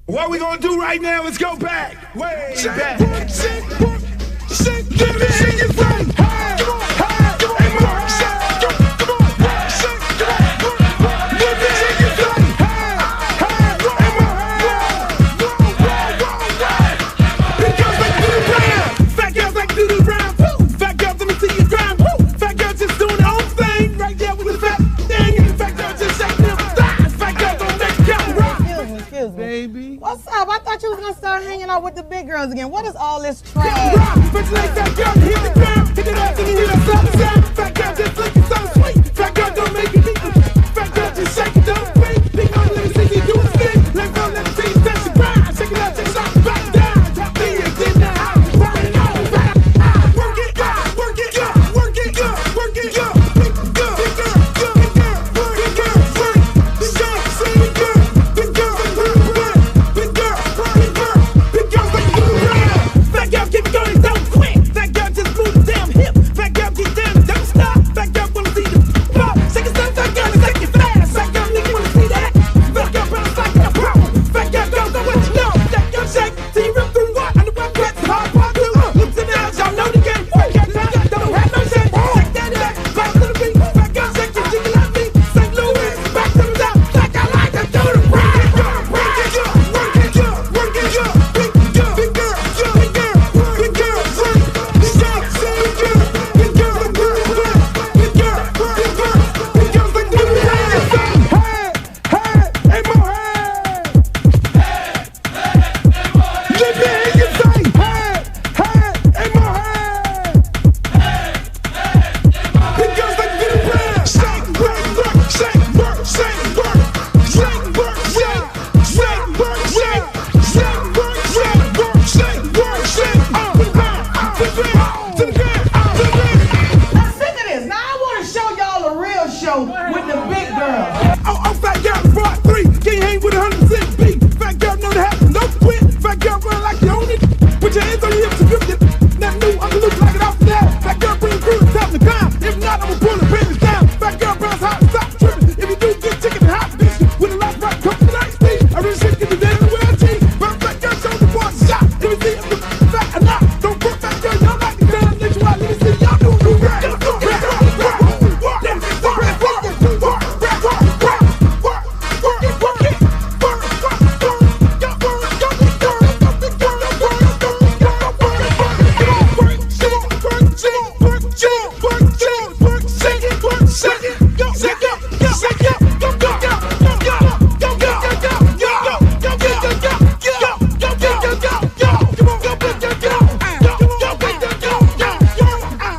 What we gonna do right now is go back, way back. Give me your friend. Baby. What's up? I thought you was gonna start hanging out with the big girls again. What is all this trash?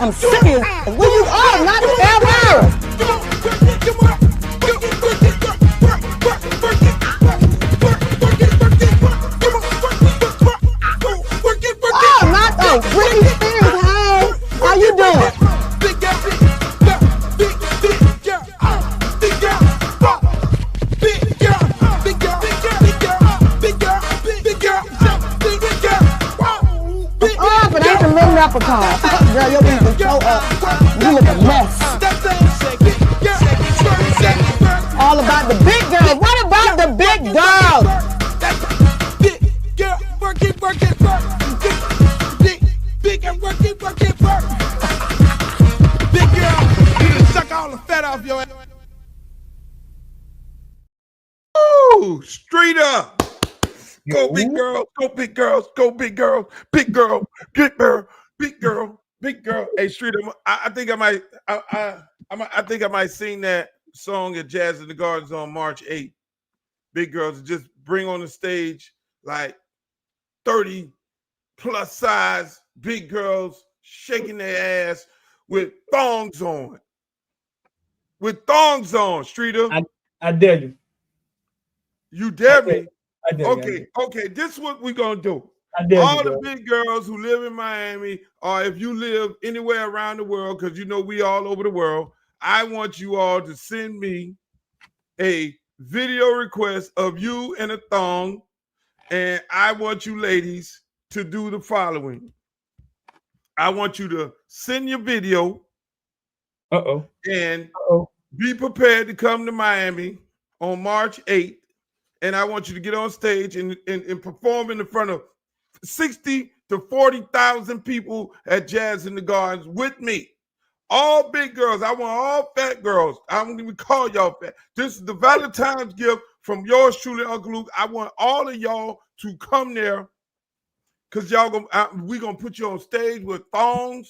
I'm serious. Where you are, not ever. Oh, not the Britney Spears. Hey, how you doing? Oh, but that's a little leprechaun. Girl, your beat is so up. You look a mess. All about the big girls. What about the big girls? Big girl, work it, work it, work. Big and work it, work it, work. Big girl, you done suck all the fat off your ass. Ooh, straight up. Go big girls, go big girls, go big girls, big girl, big girl, big girl, big girl. Hey, Street, I think I might, I think I might sing that song at Jazz in the Gardens on March 8th. Big girls, just bring on the stage like 30 plus size big girls shaking their ass with thongs on. With thongs on, Streeter. I dare you. You dare me? I dare you. Okay. This is what we're gonna do. All the big girls who live in Miami, or if you live anywhere around the world, because you know we all over the world, I want you all to send me a video request of you in a thong, and I want you ladies to do the following. I want you to send your video. And be prepared to come to Miami on March 8th and I want you to get on stage and perform in front of 60 to 40,000 people at Jazz in the Gardens with me. All big girls. I want all fat girls. I don't even call y'all fat. This is the Valentine's gift from yours truly, Uncle Luke. I want all of y'all to come there because we're gonna put you on stage with thongs.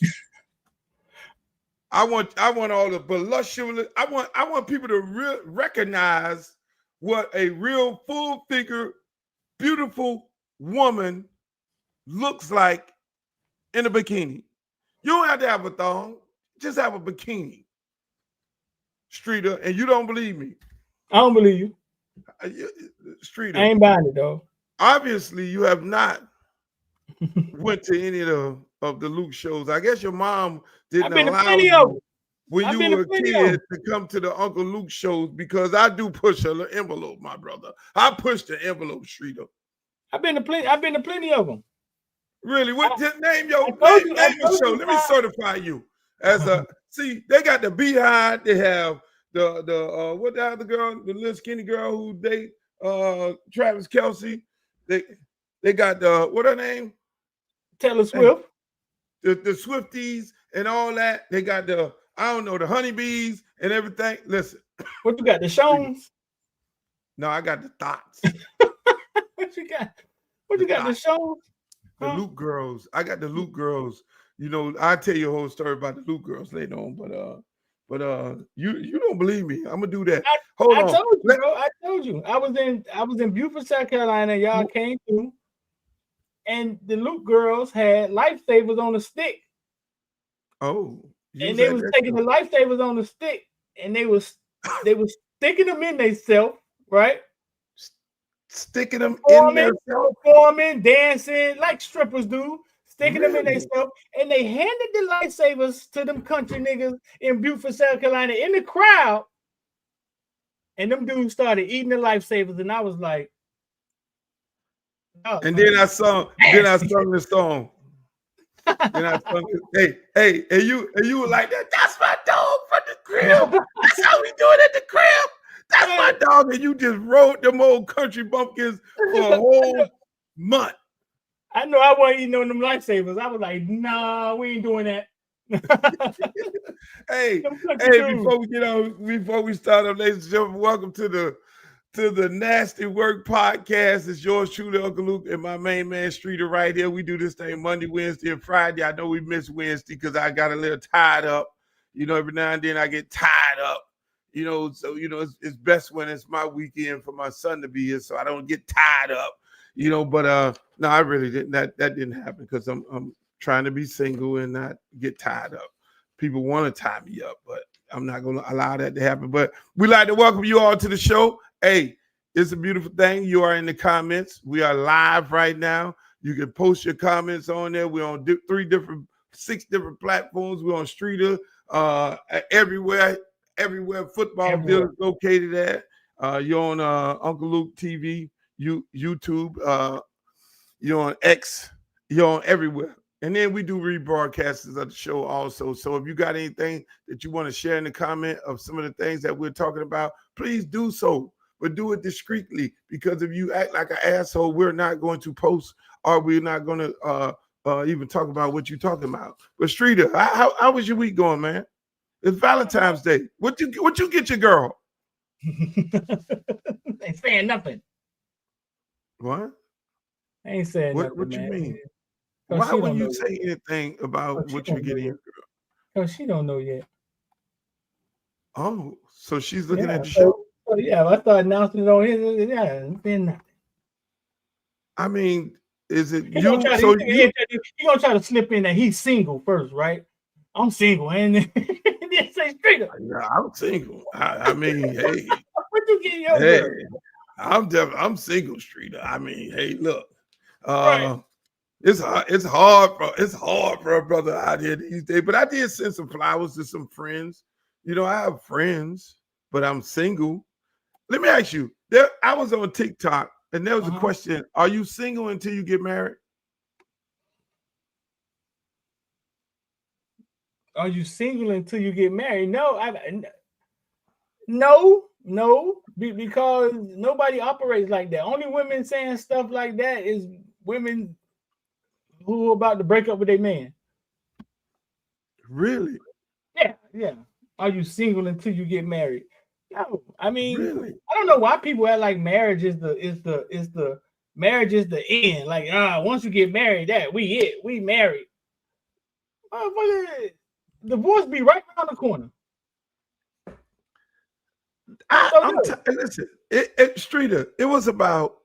I want all the voluptuous. I want people to recognize what a real full figure, beautiful woman looks like in a bikini. You don't have to have a thong. Just have a bikini, Streeter, and you don't believe me. I don't believe you. Streeter. I ain't buying it, though. Obviously, you have not went to any of the Luke shows. I guess your mom didn't allow you when you were a kid to come to the Uncle Luke shows because I do push an envelope, my brother. I pushed the envelope, Streeter. I've been to plenty of them. Really? Name your show. Let me certify you. As a they got the Beehive. They have the what the other girl, the little skinny girl who date Travis Kelce. They got the what her name? Taylor Swift. The Swifties and all that. They got the the honeybees and everything. Listen. What you got? The Shones? No, I got the thoughts. What you got? What you got? The Shones? The Luke girls. I got the Luke girls. You know, I'll tell you a whole story about the Luke girls later on, but you don't believe me. I'm gonna do that. Hold on. I told you, bro. I told you. I was in Beaufort, South Carolina. Y'all came through, and the Luke girls had lifesavers on a stick. Oh, and they was taking the lifesavers on the stick, and they was sticking them in themselves, right? Sticking them in themselves, performing, dancing like strippers do. Sticking them in themselves, and they handed the lifesavers to them country niggas in Beaufort, South Carolina, in the crowd. And them dudes started eating the lifesavers, and I was like, oh, and then I sung the song. Then I sung it. Hey, and you were like that. That's my dog from the crib. That's how we do it at the crib. That's my dog, and you just rode them old country bumpkins for a whole month. I know I wasn't eating on them lifesavers. I was like, nah, we ain't doing that. hey, before we start up, ladies and gentlemen, welcome to the Nasty Work Podcast. It's yours truly, Uncle Luke, and my main man Streeter right here. We do this thing Monday, Wednesday, and Friday. I know we missed Wednesday because I got a little tied up. You know, every now and then I get tied up. You know, so it's best when it's my weekend for my son to be here, so I don't get tied up. You know, but no, I really didn't. That didn't happen because I'm trying to be single and not get tied up. People want to tie me up, but I'm not going to allow that to happen. But we like to welcome you all to the show. Hey, it's a beautiful thing. You are in the comments. We are live right now. You can post your comments on there. We're on 6 different platforms. We're on Streeter, everywhere football field is located at. You're on Uncle Luke TV. YouTube, you're on X, you're on everywhere. And then we do rebroadcasts of the show also. So if you got anything that you want to share in the comment of some of the things that we're talking about, please do so. But do it discreetly, because if you act like an asshole, we're not going to post, or we're not going to even talk about what you're talking about. But Streeter, how was your week going, man? It's Valentine's Day. What you get your girl? Ain't saying nothing. What? I ain't saying what nothing, you man. mean? Why would you say anything about what you're getting your girl? Because she don't know yet. Oh, so she's looking at the show? So yeah, I started announcing it on his. Yeah, then nothing. I mean, is it He you? He gonna try to slip in that he's single first, right? I'm single, and then say straight up. Yeah, I'm single. I mean, hey. What you get your girl? I'm single, Streeter. I mean, hey, look, Right. it's hard for a brother out here these days. But I did send some flowers to some friends. You know, I have friends, but I'm single. Let me ask you. I was on TikTok, and there was a question: are you single until you get married? Are you single until you get married? No, no. No, because nobody operates like that. Only women saying stuff like that is women who are about to break up with their man. Really? Yeah. Are you single until you get married? No, I mean, Really? I don't know why people act like marriage is the marriage is the end. Like, once you get married, we married. Motherfucker, divorce be right around the corner. Listen, Streeter, it was about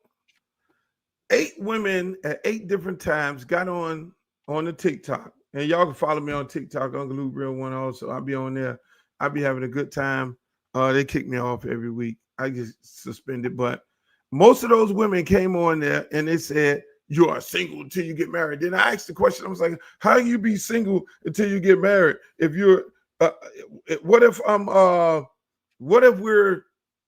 8 women at 8 different times got on the TikTok. And y'all can follow me on TikTok, Uncle Luke Real One also. I'll be on there. I'll be having a good time. They kick me off every week. I get suspended. But most of those women came on there and they said, you are single until you get married. Then I asked the question, I was like, how you be single until you get married? If you're what if we're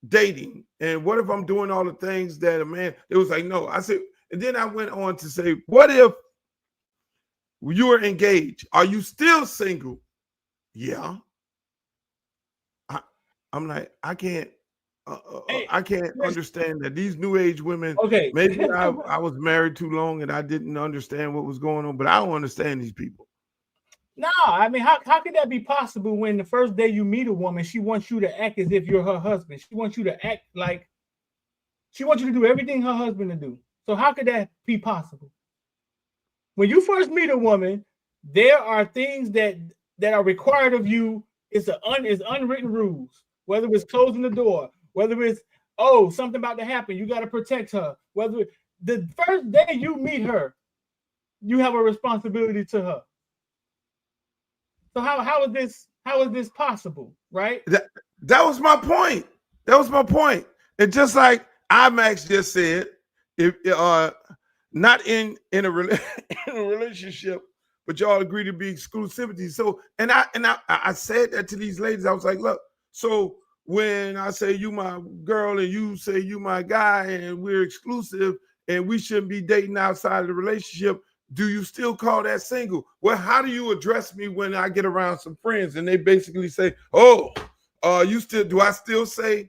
dating, and what if I'm doing all the things that a man? It was like, no. I said, and then I went on to say, what if you are engaged? Are you still single? Yeah. I'm like, I can't understand that these new age women. Okay, maybe I was married too long and I didn't understand what was going on, but I don't understand these people. No, I mean, how could that be possible when the first day you meet a woman, she wants you to act as if you're her husband? She wants you to act like she wants you to do everything her husband to do. So how could that be possible? When you first meet a woman, there are things that are required of you. It's unwritten rules. Whether it's closing the door, whether it's something about to happen, you got to protect her. Whether the first day you meet her, you have a responsibility to her. So how is this possible, right? That was my point. That was my point. And just like IMAX just said, if not in a relationship, but y'all agree to be exclusivity. So and I said that to these ladies. I was like, look, so when I say you my girl and you say you my guy and we're exclusive and we shouldn't be dating outside of the relationship, do you still call that single? Well, how do you address me when I get around some friends and they basically say, do I still say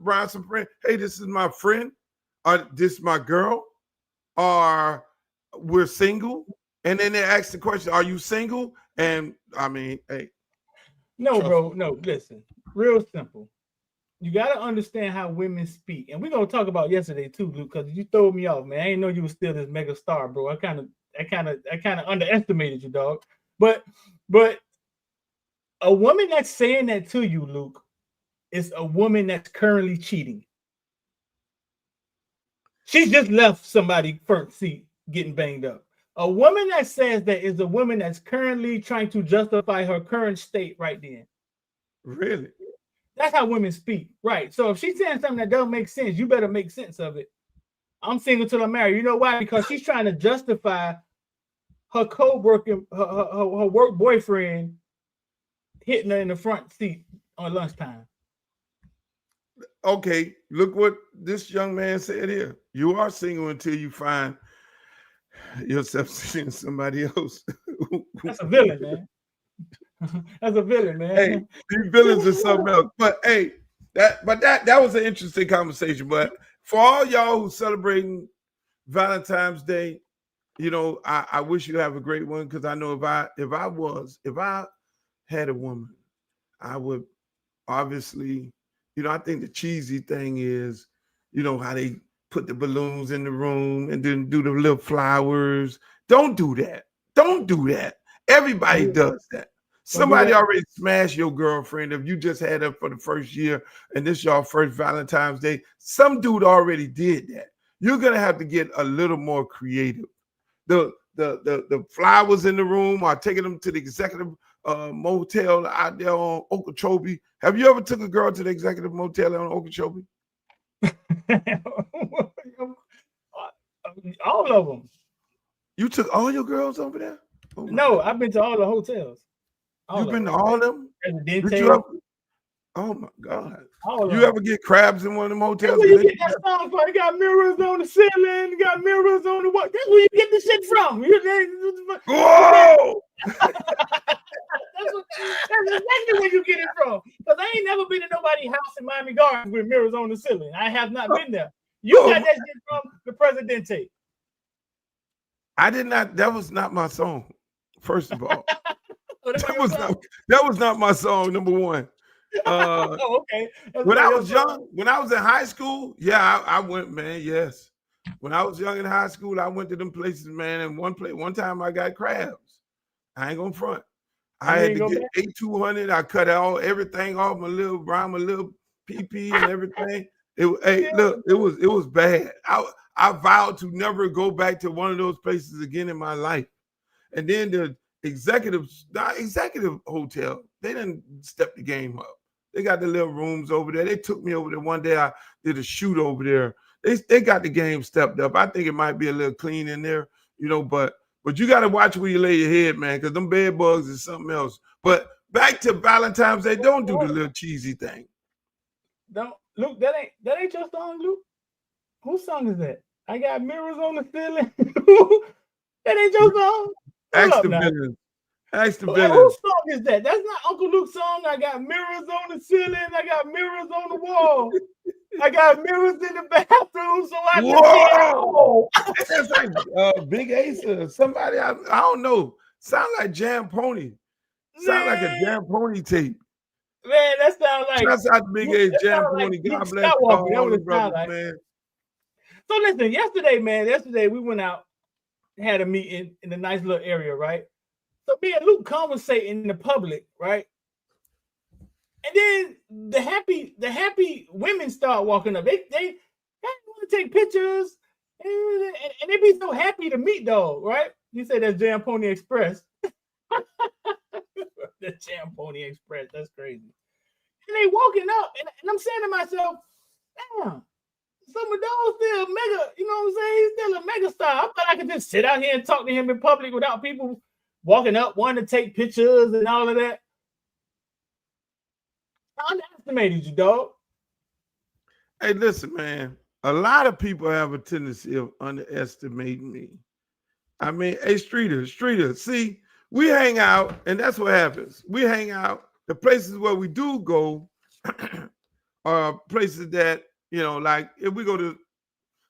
around some friends, hey, this is my friend, or this is my girl, or we're single? And then they ask the question, are you single? And I mean, hey. No, bro, no, listen, real simple. You got to understand how women speak. And we're going to talk about yesterday too, Luke, because you threw me off, man. I didn't know you were still this mega star, bro. I kind of underestimated you, dog. But a woman that's saying that to you, Luke, is a woman that's currently cheating. She's just left somebody front seat getting banged up. A woman that says that is a woman that's currently trying to justify her current state right then. Really? That's how women speak, right? So if she's saying something that doesn't make sense, you better make sense of it. I'm single till I'm married. You know why? Because she's trying to justify her co-worker, her work boyfriend hitting her in the front seat on lunchtime. Okay, look what this young man said here. You are single until you find yourself seeing somebody else. That's a villain, man. That's a villain, man. Hey, these villains are something else. But hey, that was an interesting conversation. But for all y'all who celebrating Valentine's Day, you know, I wish you have a great one, because I know if I had a woman, I would obviously, you know, I think the cheesy thing is, you know, how they put the balloons in the room and then do the little flowers. Don't do that. Don't do that. Everybody does that. Somebody already smashed your girlfriend. If you just had her for the first year and this your first Valentine's Day, some dude already did that. You're gonna have to get a little more creative. The flowers in the room, or taking them to the executive motel out there on Okeechobee. Have you ever took a girl to the executive motel on Okeechobee? All of them. You took all your girls over there? Oh no, I've been to all the hotels. You've been to all of them? Oh my God. Hold You on. ever get crabs in one of them That's hotels? where you get that song from. You got mirrors on the ceiling, you got mirrors on the wall. That's where you get the shit from. Whoa! That's exactly where you get it from. Because I ain't never been to nobody's house in Miami Gardens with mirrors on the ceiling. I have not been there. You got that shit from the Presidente. I did not. That was not my song. First of all, Oh, that was not my song. Number one. Oh, okay. When I was young, when I was in high school, yeah, I went, man. Yes, when I was young in high school, I went to them places, man. And one time I got crabs. I ain't gonna front. I had to get 8200. I cut everything off my little PP and everything. Look, it was bad. I vowed to never go back to one of those places again in my life. And then the executive hotel, they didn't step the game up. They got the little rooms over there. They took me over there one day. I did a shoot over there. They got the game stepped up. I think it might be a little clean in there, but you got to watch where you lay your head, man, because them bed bugs is something else. But back to Valentine's Day, don't do the little cheesy thing. Don't, Luke, that ain't your song, Luke. Whose song is that? I got mirrors on the ceiling. That ain't your song. Ask the villain. Ask the villain. Whose song is that? That's not Uncle Luke's song. I got mirrors on the ceiling. I got mirrors on the wall. I got mirrors in the bathroom, so I can see. That's like Big Ace or somebody. I don't know. Sound like Jam Pony. Sound like a Jam Pony tape. Man, that sounds like that's how Big Ace Jam Pony. Like God bless all the brothers, like. Man. So listen, yesterday we went out, had a meeting in a nice little area, right? So me and Luke conversating in the public, right? And then the happy women start walking up. They want to take pictures, and they be so happy to meet though, right? You say that's Jam Pony Express. The Jam Pony Express, that's crazy. And they walking up, and I'm saying to myself, damn, some of those still mega, you know what I'm saying? He's still a mega star. I thought I could just sit out here and talk to him in public without people walking up, wanting to take pictures and all of that. I underestimated you, dog. Hey, listen, man. A lot of people have a tendency of underestimating me. I mean, hey, Streeter, see, we hang out, and that's what happens. We hang out. The places where we do go are places that, like if we go to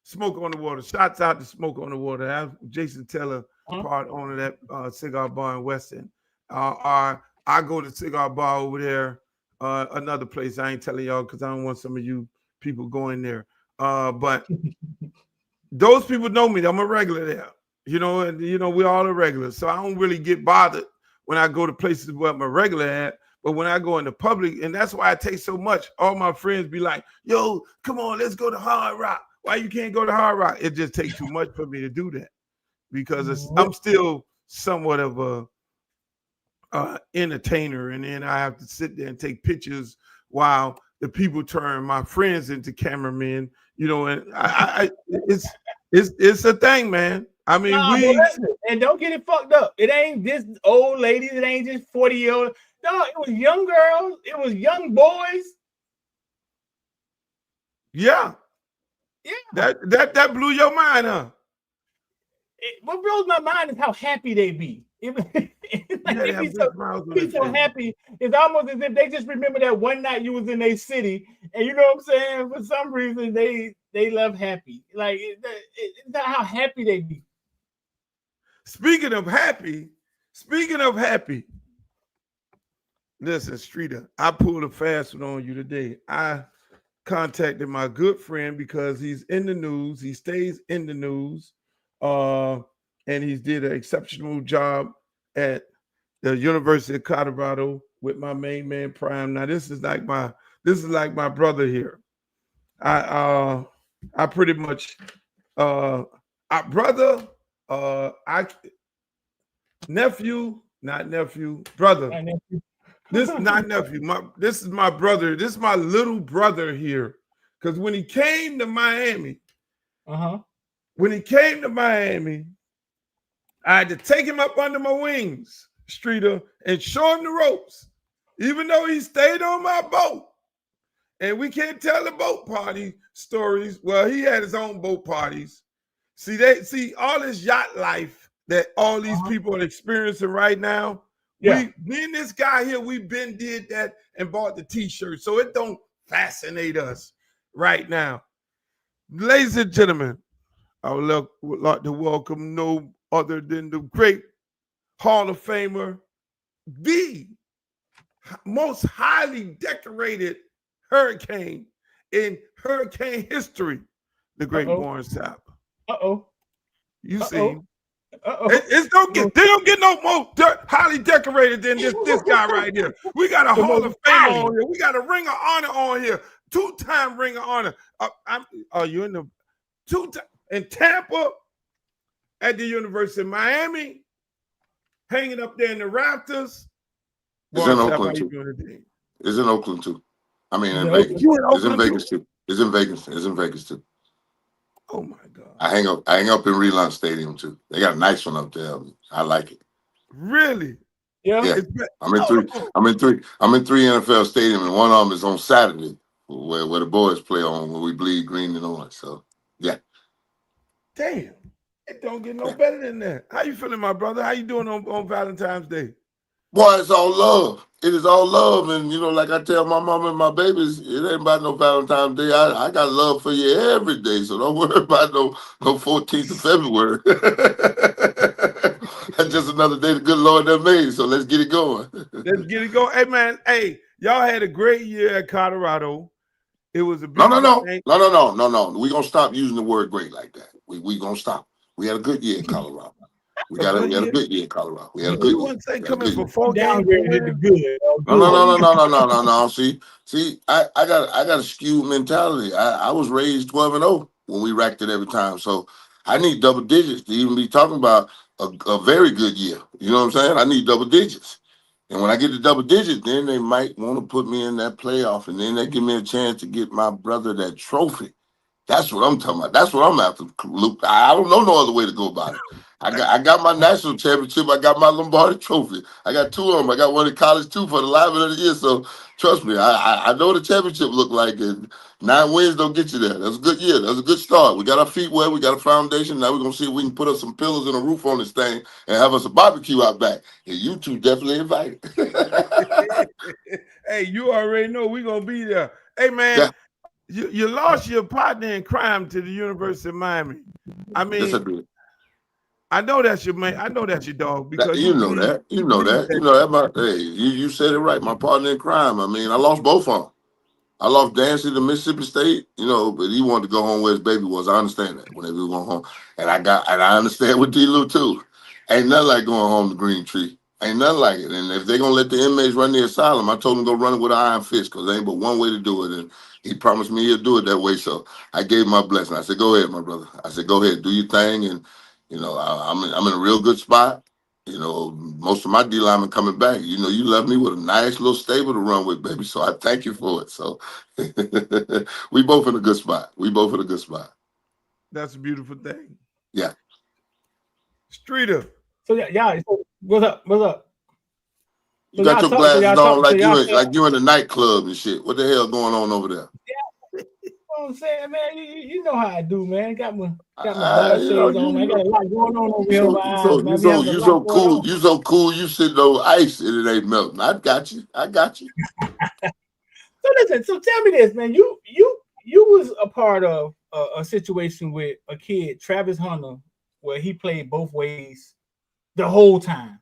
Smoke on the Water, shouts out to Smoke on the Water. I'm Jason Teller, part owner of that cigar bar in Weston. I go to cigar bar over there, another place. I ain't telling y'all because I don't want some of you people going there. But those people know me. I'm a regular there. And we all are regular. So I don't really get bothered when I go to places where I'm a regular at. But when I go in the public, and that's why I take so much, all my friends be like, yo, come on, let's go to Hard Rock. Why you can't go to Hard Rock? It just takes too much for me to do that because I'm still somewhat of a entertainer. And then I have to sit there and take pictures while the people turn my friends into cameramen, and it's a thing, man. I mean, and don't get it fucked up. It ain't just old ladies. It ain't just 40-year-old. No, it was young girls. It was young boys. Yeah. That blew your mind, huh? What blows my mind is how happy they be. They be so happy. It's almost as if they just remember that one night you was in a city, and you know what I'm saying. For some reason, they love happy. Like it's not how happy they be. Speaking of happy, listen, Streeter, I pulled a fast one on you today. I contacted my good friend because he's in the news. He stays in the news, and he's did an exceptional job at the University of Colorado with my main man Prime. Now this is like my brother here. I pretty much brother. Brother. This is not nephew. This is my brother. This is my little brother here. Because when he came to Miami, I had to take him up under my wings, Streeter, and show him the ropes, even though he stayed on my boat. And we can't tell the boat party stories. Well, he had his own boat parties. See all this yacht life that all these people are experiencing right now. Yeah. Me and this guy here, we been did that and bought the t-shirt. So it don't fascinate us right now. Ladies and gentlemen, I would like to welcome no other than the great Hall of Famer, the most highly decorated Hurricane in Hurricane history, the great Warren Sapp. You see, they don't get no more highly decorated than this guy right here. We got a Hall of Fame on here. We got a Ring of Honor on here. 2-time Ring of Honor. Are you in the 2-time in Tampa, at the University of Miami, hanging up there in the rafters? It's in Oakland too. It's in Oakland too. I mean, in Vegas. It's in Vegas too. It's in Vegas. It's in Vegas too. Oh my God! I hang up in Reliance Stadium too. They got a nice one up there. I like it. Really? Yeah. I'm in three NFL stadiums, and one of them is on Saturday, where the boys play on, where we bleed green and orange. So yeah. Damn, it don't get no better than that. How you feeling, my brother? How you doing on Valentine's Day? Boy, it's all love. It is all love. And, like I tell my mom and my babies, it ain't about no Valentine's Day. I got love for you every day, so don't worry about no 14th of February. That's just another day the good Lord that made, so let's get it going. Let's get it going. Hey, man, y'all had a great year at Colorado. It was a No. We're going to stop using the word great like that. We going to stop. We had a good year in Colorado. We had a good year in Colorado. We had a good year. You wouldn't say coming for 4 games. No. See, I got a skewed mentality. I was raised 12-0 when we racked it every time. So I need double digits to even be talking about a very good year. You know what I'm saying? I need double digits. And when I get to double digits, then they might want to put me in that playoff, and then they give me a chance to get my brother that trophy. That's what I'm talking about. That's what I'm after, Luke. I don't know no other way to go about it. I got my national championship. I got my Lombardi trophy. I got 2 of them. I got one in college too for the lineman of the year. So trust me, I know what the championship look like. And 9 wins don't get you there. That's a good year. That's a good start. We got our feet wet. We got a foundation. Now we're gonna see if we can put up some pillars and a roof on this thing and have us a barbecue out back. And you two definitely invited. Hey, you already know we're gonna be there. Hey, man. Yeah. You lost your partner in crime to the University of Miami. I mean, yes, I did. I know that's your man. I know that's your dog because you know that. Hey, you said it right. My partner in crime. I mean, I lost both of them. I lost Dancy to Mississippi State, but he wanted to go home where his baby was. I understand that whenever he was going home, and I understand with D-Lou too. Ain't nothing like going home to Green Tree. Ain't nothing like it. And if they're gonna let the inmates run the asylum, I told them to go run it with an iron fist because there ain't but one way to do it. And he promised me he'll do it that way. So I gave him my blessing. I said, "Go ahead, my brother." I said, "Go ahead, do your thing." And I'm in a real good spot. Most of my D linemen coming back. You left me with a nice little stable to run with, baby. So I thank you for it. So we both in a good spot. That's a beautiful thing. Yeah. Streeter. So yeah. What's up? You got your glasses on like you in the nightclub and shit. What the hell going on over there? Yeah. You know what I'm saying, man? You know how I do, man. Got my glasses on. I got a lot going on over here. You so cool. You so cool. You sitting on ice and it ain't melting. I got you. So listen. So tell me this, man. You was a part of a situation with a kid, Travis Hunter, where he played both ways the whole time.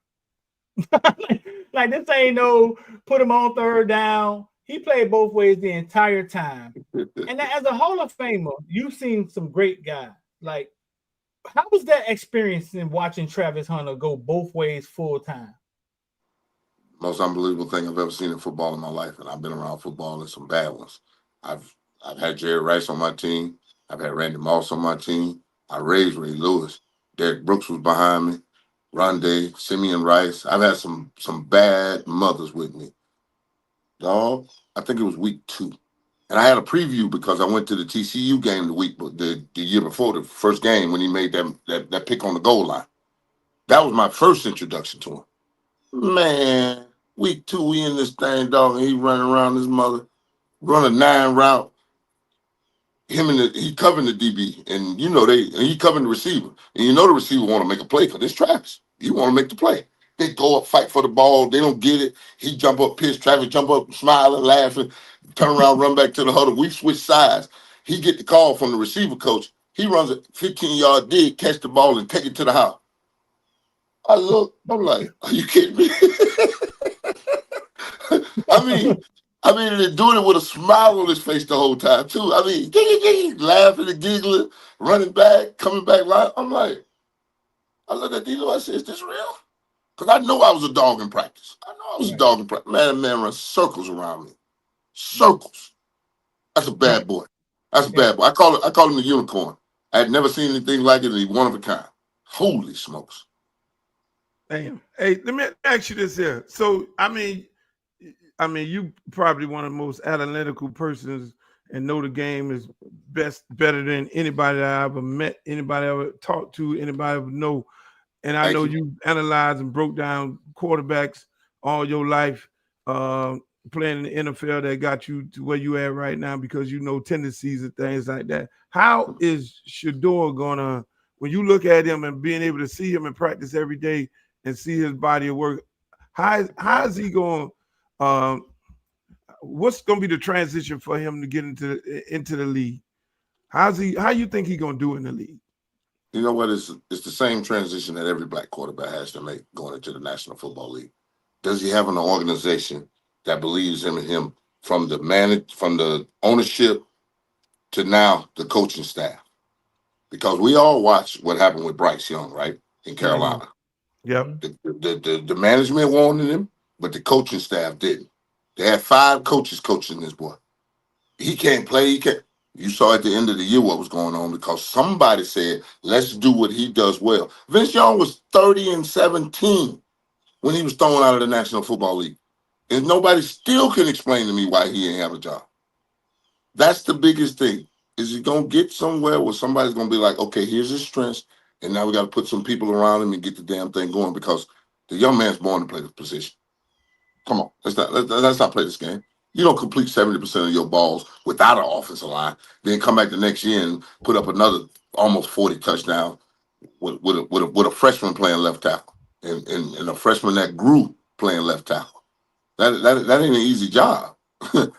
like this ain't no put him on third down. He played both ways the entire time. And as a Hall of Famer, you've seen some great guys. Like, how was that experience in watching Travis Hunter go both ways full time? Most unbelievable thing I've ever seen in football in my life, and I've been around football and some bad ones. I've had Jerry Rice on my team. I've had Randy Moss on my team. I raised Ray Lewis. Derek Brooks was behind me. Rondé, Simeon Rice. I've had some bad mothers with me. Dog, I think it was week 2. And I had a preview because I went to the TCU game the year before, the first game when he made that pick on the goal line. That was my first introduction to him. Man, week 2, we in this thing, dog, and he running around his mother. run a 9 route. He covering the DB, and he covering the receiver, and the receiver want to make a play because it's Travis. You want to make the play. They go up, fight for the ball. They don't get it. He jump up, piss. Travis jump up, smiling, laughing, turn around, run back to the huddle. We switch sides. He get the call from the receiver coach. He runs a 15-yard dig, catch the ball, and take it to the house. I look, I'm like, are you kidding me? I mean, they're doing it with a smile on his face the whole time, too. I mean, laughing and giggling, running back, coming back line. I'm like, I look at D'Lo, I said, is this real? Because I know I was a dog in practice. Man, man runs circles around me. Circles. That's a bad boy. That's a bad boy. I call him the unicorn. I had never seen anything like it, and he's one of a kind. Holy smokes. Damn. Hey, let me ask you this here. So, I mean, you probably one of the most analytical persons and know the game is better than anybody that I ever met, anybody I ever talked to, anybody ever know. And I know you analyzed and broke down quarterbacks all your life, playing in the NFL that got you to where you at right now because you know tendencies and things like that. How is Shedeur gonna, when you look at him and being able to see him in practice every day and see his body of work, how is he going? What's going to be the transition for him to get into the league? How you think he's going to do in the league? You know what? It's the same transition that every black quarterback has to make going into the National Football League. Does he have an organization that believes in him from the ownership to now the coaching staff? Because we all watched what happened with Bryce Young, right, in Carolina. Yep. The management wanted him, but the coaching staff didn't. They had 5 coaches coaching this boy. He can't play. He can't. You saw at the end of the year what was going on because somebody said, let's do what he does well. Vince Young was 30-17 when he was thrown out of the National Football League. And nobody still can explain to me why he ain't have a job. That's the biggest thing. Is he going to get somewhere where somebody's going to be like, okay, here's his strengths, and now we got to put some people around him and get the damn thing going because the young man's born to play the position. Come on, let's not play this game. You don't complete 70% of your balls without an offensive line, then come back the next year and put up another almost 40 touchdowns with a freshman playing left tackle and a freshman that grew playing left tackle. That ain't an easy job.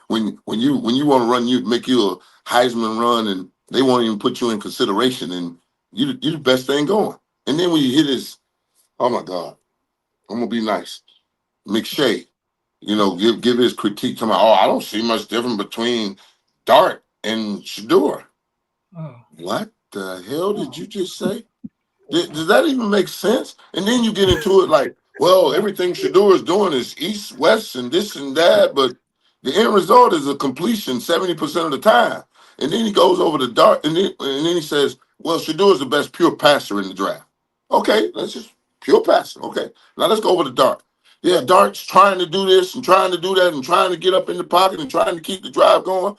when you want to run, you make you a Heisman run, and they won't even put you in consideration, and you the best thing going. And then when you hit his, oh my God, I'm gonna be nice, McShay. Give his critique to my, I don't see much difference between Dart and Shedeur. Oh. What the hell did you just say? Does that even make sense? And then you get into it like, well, everything Shedeur is doing is east, west, and this and that, but the end result is a completion 70% of the time. And then he goes over to Dart, and then he says, well, Shedeur is the best pure passer in the draft. Okay, let's just pure passer. Okay, now let's go over to Dart. Yeah, Dart's trying to do this and trying to do that and trying to get up in the pocket and trying to keep the drive going.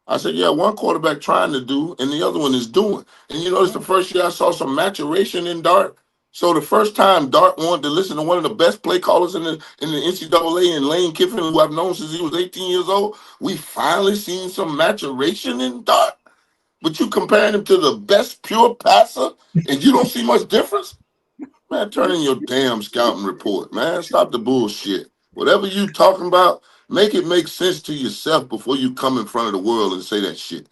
I said, yeah, one quarterback trying to do and the other one is doing. And you notice the first year I saw some maturation in Dart. So the first time Dart wanted to listen to one of the best play callers in the NCAA and Lane Kiffin, who I've known since he was 18 years old, we finally seen some maturation in Dart. But you comparing him to the best pure passer and you don't see much difference? Man, turn in your damn scouting report, man. Stop the bullshit. Whatever you talking about, make it make sense to yourself before you come in front of the world and say that shit.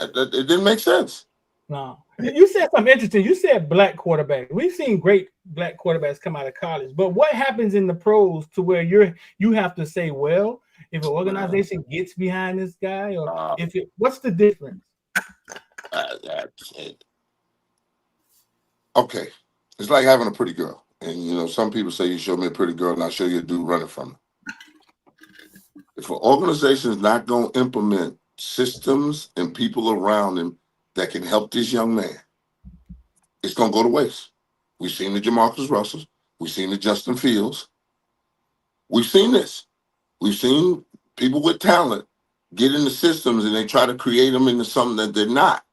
It didn't make sense. No. You said something interesting. You said black quarterback. We've seen great black quarterbacks come out of college, but what happens in the pros to where you have to say, well, if an organization gets behind this guy, or what's the difference? Okay. It's like having a pretty girl. And, some people say you show me a pretty girl and I'll show you a dude running from her. If an organization is not going to implement systems and people around him that can help this young man, it's going to go to waste. We've seen the Jamarcus Russells. We've seen the Justin Fields. We've seen this. We've seen people with talent get in the systems and they try to create them into something that they're not.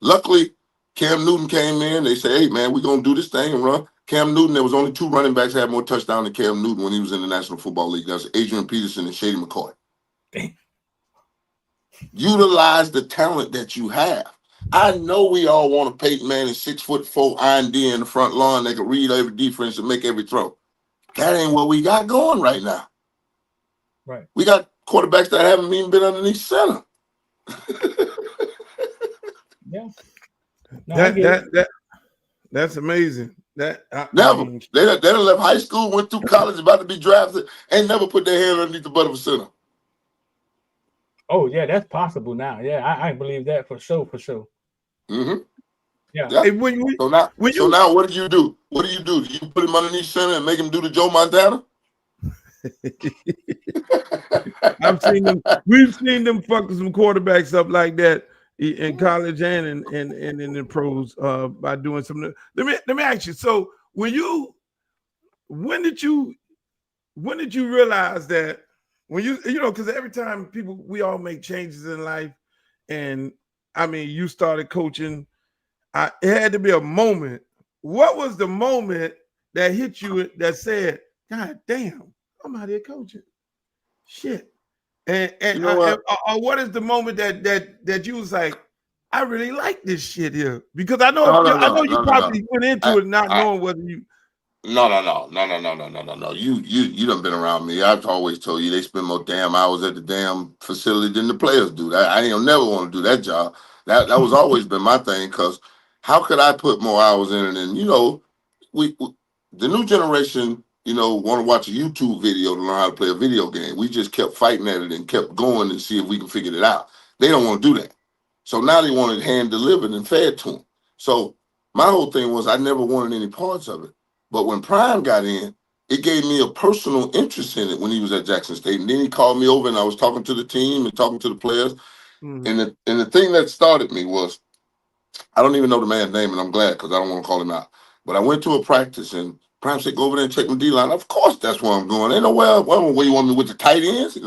Luckily, Cam Newton came in. They say, hey, man, we're going to do this thing and run. Cam Newton, there was only 2 running backs that had more touchdowns than Cam Newton when he was in the National Football League. That was Adrian Peterson and Shady McCoy. Utilize the talent that you have. I know we all want a Peyton Manning 6'4" iron D in the front lawn that can read every defense and make every throw. That ain't what we got going right now. Right. We got quarterbacks that haven't even been underneath center. Yeah. No, that's amazing. Never. They done left high school, went through college, about to be drafted, ain't never put their hand underneath the butt of a center. Oh yeah, that's possible now. Yeah, I believe that for sure. Mm-hmm. Yeah. Hey, so now what do you do? What do you do? Do you put him underneath center and make him do the Joe Montana? We've seen them fucking some quarterbacks up like that in college and in the pros by doing something. Let me ask you. So when did you realize that when you know, because every time we all make changes in life, and I mean you started coaching, it had to be a moment. What was the moment that hit you that said, God damn, I'm out here coaching? Shit. And you know what is the moment that you was like, I really like this shit here? Because I know you probably went into it not knowing whether you. No. You done been around me. I've always told you they spend more damn hours at the damn facility than the players do. I ain't never want to do that job. That was always been my thing. Because how could I put more hours in it? And we the new generation, want to watch a YouTube video to learn how to play a video game. We just kept fighting at it and kept going and see if we can figure it out. They don't want to do that. So now they want it hand delivered and fed to them. So my whole thing was I never wanted any parts of it. But when Prime got in, it gave me a personal interest in it when he was at Jackson State. And then he called me over and I was talking to the team and talking to the players. Mm-hmm. And the thing that started me was, I don't even know the man's name, and I'm glad because I don't want to call him out. But I went to a practice and Prime said, go over there and check my D-line. Of course, that's where I'm going. Ain't nowhere where you want me with the tight ends.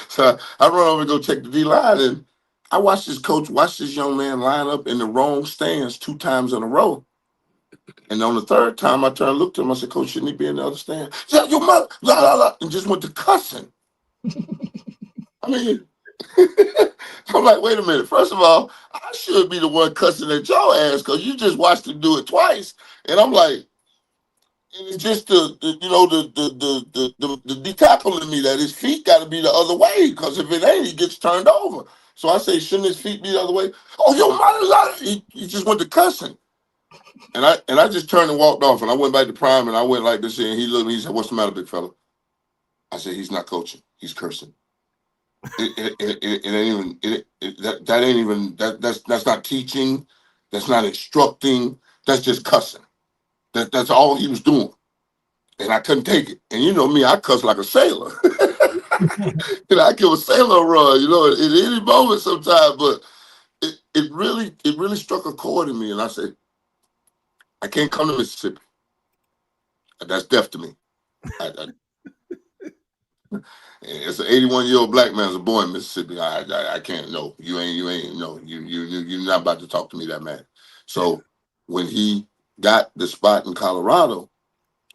So I run over and go check the D-line. And I watched this young man line up in the wrong stands 2 times in a row. And on the 3rd time, I turned and looked at him. I said, Coach, shouldn't he be in the other stand? Yeah, your mother, la, la, la, and just went to cussing. I mean, I'm like, wait a minute. First of all, I should be the one cussing at your ass because you just watched him do it twice. And I'm like, and it's just the decapple in me that his feet got to be the other way because if it ain't, he gets turned over. So I say, shouldn't his feet be the other way? Oh, your mother, he just went to cussing. And I just turned and walked off, and I went back to Prime, and I went like this, and he looked at me, he said, what's the matter, big fella? I said, he's not coaching, he's cursing. That's not teaching, that's not instructing, that's just cussing. That's all he was doing. And I couldn't take it. And you know me, I cuss like a sailor. I give a sailor a run, at any moment sometimes, but it really struck a chord in me, and I said, I can't come to Mississippi. That's death to me. It's an 81-year-old black man's a boy in Mississippi. I can't. No, you ain't. No, you're not about to talk to me that man. So when he got the spot in Colorado,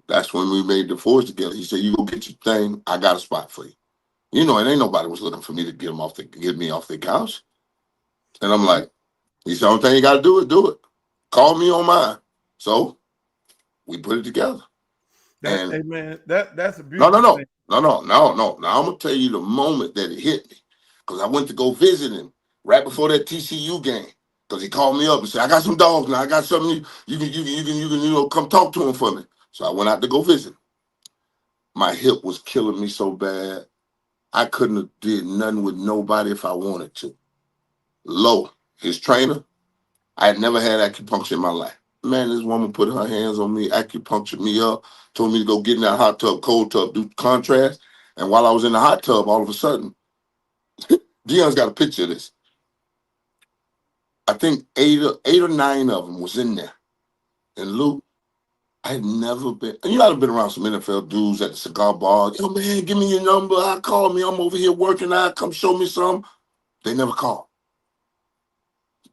that's when we made the force together. He said, "You go get your thing. I got a spot for you." And ain't nobody was looking for me to get me off the couch. And I'm like, he said, "Only thing you got to do it. Call me on mine." So we put it together. Hey man, that's a beautiful thing. No. Now I'm gonna tell you the moment that it hit me, because I went to go visit him right before that TCU game. Because he called me up and said, "I got some dogs now. I got something you can come talk to him for me." So I went out to go visit. My hip was killing me so bad, I couldn't have did nothing with nobody if I wanted to. Low, his trainer, I had never had acupuncture in my life. Man, this woman put her hands on me, acupunctured me up, told me to go get in that hot tub, cold tub, do contrast. And while I was in the hot tub, all of a sudden, Dion's got a picture of this. I think 8 or 9 of them was in there. And Luke, I had never been, and I've been around some NFL dudes at the cigar bar. Yo, man, give me your number. I'll call me. I'm over here working out. Come show me some. They never called.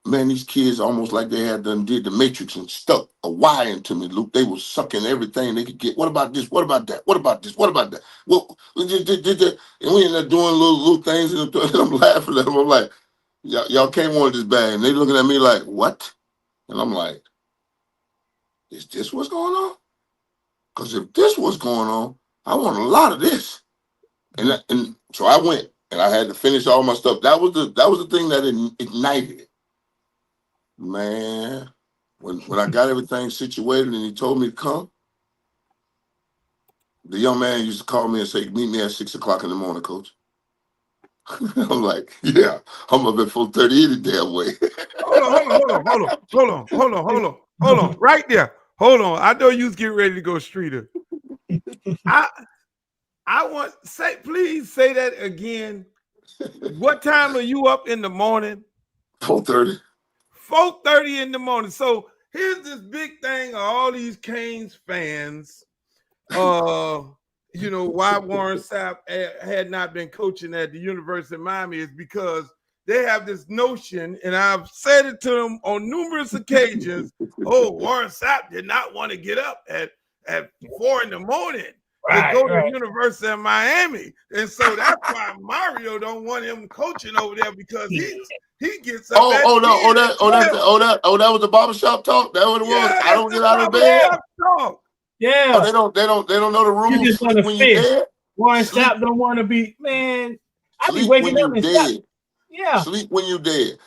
Man, these kids almost like they had done did the Matrix and stuck a wire into me, Luke. They were sucking everything they could get. What about this? What about that? What about this? What about that? Well, and we ended up doing little things, and I'm laughing at them. I'm like, y'all can't want this bad. And they looking at me like, what? And I'm like, is this what's going on? Because if this was going on, I want a lot of this. And so I went, and I had to finish all my stuff. That was the thing that ignited it. Man, when I got everything situated and he told me to come, the young man used to call me and say, meet me at 6 o'clock in the morning, coach. I'm like, yeah, I'm up at 4:30 any damn way. Hold on, right there. Hold on. I know you was getting ready to go streeter. I want please say that again. What time are you up in the morning? 4:30. 4:30 in the morning. So here's this big thing of all these Canes fans. You know why Warren Sapp had not been coaching at the University of Miami is because they have this notion, and I've said it to them on numerous occasions. Oh, Warren Sapp did not want to get up at 4 in the morning to go to the University of Miami, and so that's why Mario don't want him coaching over there because he gets up. That was the barbershop talk. That what it was. I don't get out of bed. Yeah. Oh, they don't know the rules. You just want to fish. Warren Sapp don't want to be, man. I be waking up and dead. Yeah. Sleep when you dead.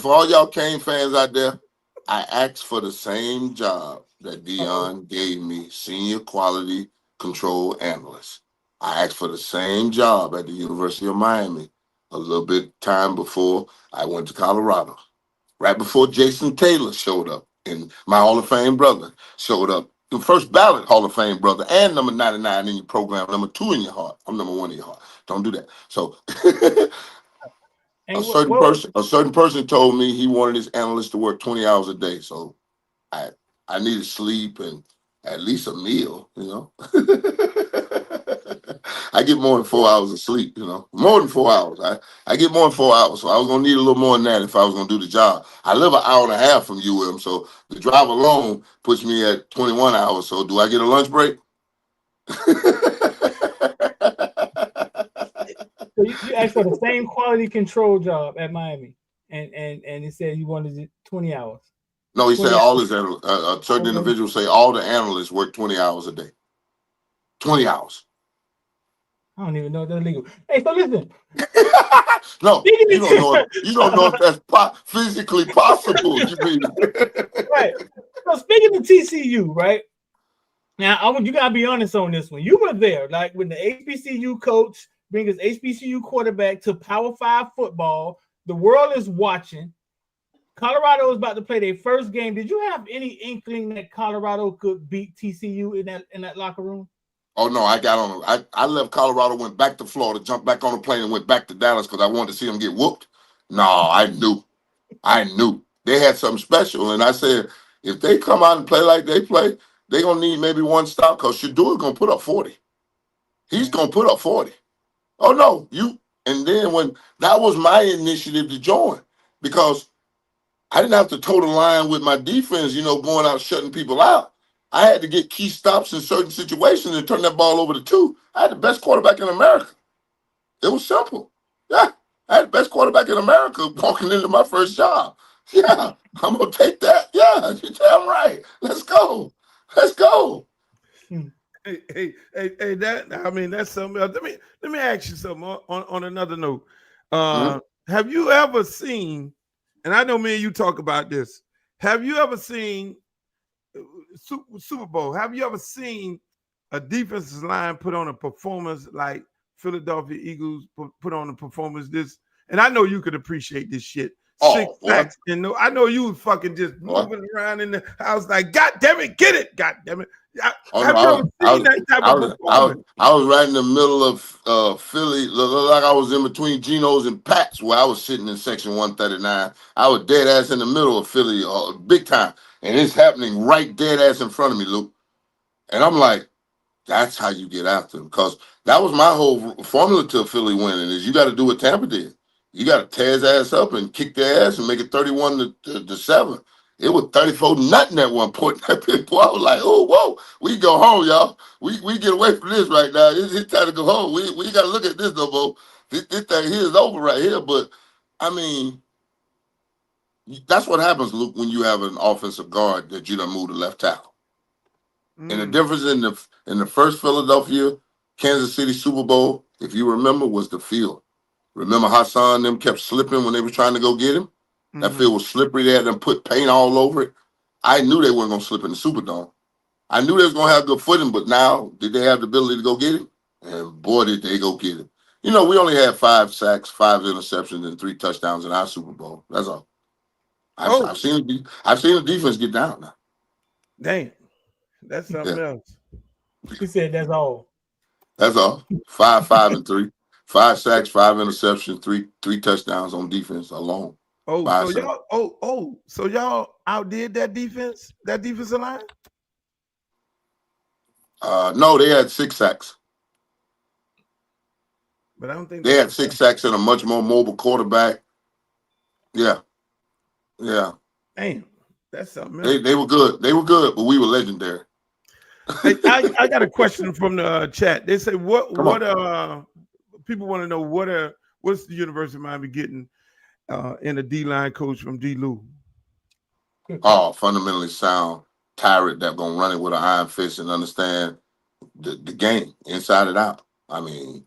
For all y'all Kane fans out there, I asked for the same job that Deion gave me, senior quality control analyst. I asked for the same job at the University of Miami a little bit time before I went to Colorado. Right before Jason Taylor showed up and my Hall of Fame brother showed up. The first ballot Hall of Fame brother and number 99 in your program, number 2 in your heart. I'm number 1 in your heart. Don't do that. So a certain person told me he wanted his analyst to work 20 hours a day. So I needed sleep and at least a meal, you know. I get more than 4 hours of sleep, you know. More than 4 hours. I get more than 4 hours. So I was gonna need a little more than that if I was gonna do the job. I live an hour and a half from UM, so the drive alone puts me at 21 hours. So do I get a lunch break? So you asked for the same quality control job at Miami, and he said he wanted it 20 hours. No, he said all his certain individuals say all the analysts work 20 hours a day. 20 hours. I don't even know if that's legal. Hey, so listen. No, you don't know if that's physically possible. You mean? Right. So speaking of TCU, right? Now, you gotta be honest on this one. You were there, like when the HBCU coach brings his HBCU quarterback to Power 5 football. The world is watching. Colorado is about to play their first game. Did you have any inkling that Colorado could beat TCU in that locker room? Oh no, I left Colorado, went back to Florida, jumped back on a plane, and went back to Dallas because I wanted to see them get whooped. No, I knew they had something special, and I said if they come out and play like they play, they're gonna need maybe one stop because Shadour's gonna put up 40. He's gonna put up 40. Oh no, and then when that was my initiative to join because I didn't have to toe the line with my defense, going out shutting people out. I had to get key stops in certain situations and turn that ball over to 2. I had the best quarterback in America. It was simple. Yeah, I had the best quarterback in America walking into my first job. Yeah, I'm going to take that. Yeah, you're damn right. Let's go. Hey, that's something else. Let me ask you something on another note. Have you ever seen, and I know me and you talk about this, have you ever seen Super Bowl? Have you ever seen a defensive line put on a performance like Philadelphia Eagles put on a performance this? And I know you could appreciate this shit. 6 sacks, I know you was fucking just moving around in the house like, God damn it, get it, God damn it. Have you ever seen that type of performance? I was right in the middle of Philly, like I was in between Geno's and Pat's, where I was sitting in section 139. I was dead ass in the middle of Philly, big time. And it's happening right dead ass in front of me, Luke. And I'm like, that's how you get after him. Because that was my whole formula to Philly winning is you got to do what Tampa did. You got to tear his ass up and kick their ass and make it 31-7. It was 34-0 at one point. That boy, I was like, oh, whoa, we go home, y'all. We get away from this right now. It's time to go home. We got to look at this no more. This thing here is over right here. But, I mean, that's what happens, Luke, when you have an offensive guard that you done move to left tackle. And the difference in the first Philadelphia, Kansas City Super Bowl, if you remember, was the field. Remember Hassan them kept slipping when they were trying to go get him? That field was slippery. They had them put paint all over it. I knew they weren't going to slip in the Superdome. I knew they was going to have good footing, but now, did they have the ability to go get him? And boy, did they go get him. You know, we only had 5 sacks, 5 interceptions, and 3 touchdowns in our Super Bowl. That's all. I've seen the defense get down now. Damn. That's something else. He said that's all. That's all. 5, 5, and 3. 5 sacks, 5 interceptions, 3 touchdowns on defense alone. So y'all outdid that defense, that defensive line? No, they had 6 sacks. But I don't think they had 6 sacks and a much more mobile quarterback. Yeah. Damn, that's something else. They were good. They were good, but we were legendary. Hey, I got a question from the chat. They say what people want to know what's the University of Miami getting in a D-line coach from D. Lou? Oh, fundamentally sound tyrant that gonna run it with an iron fist and understand the game inside and out. I mean,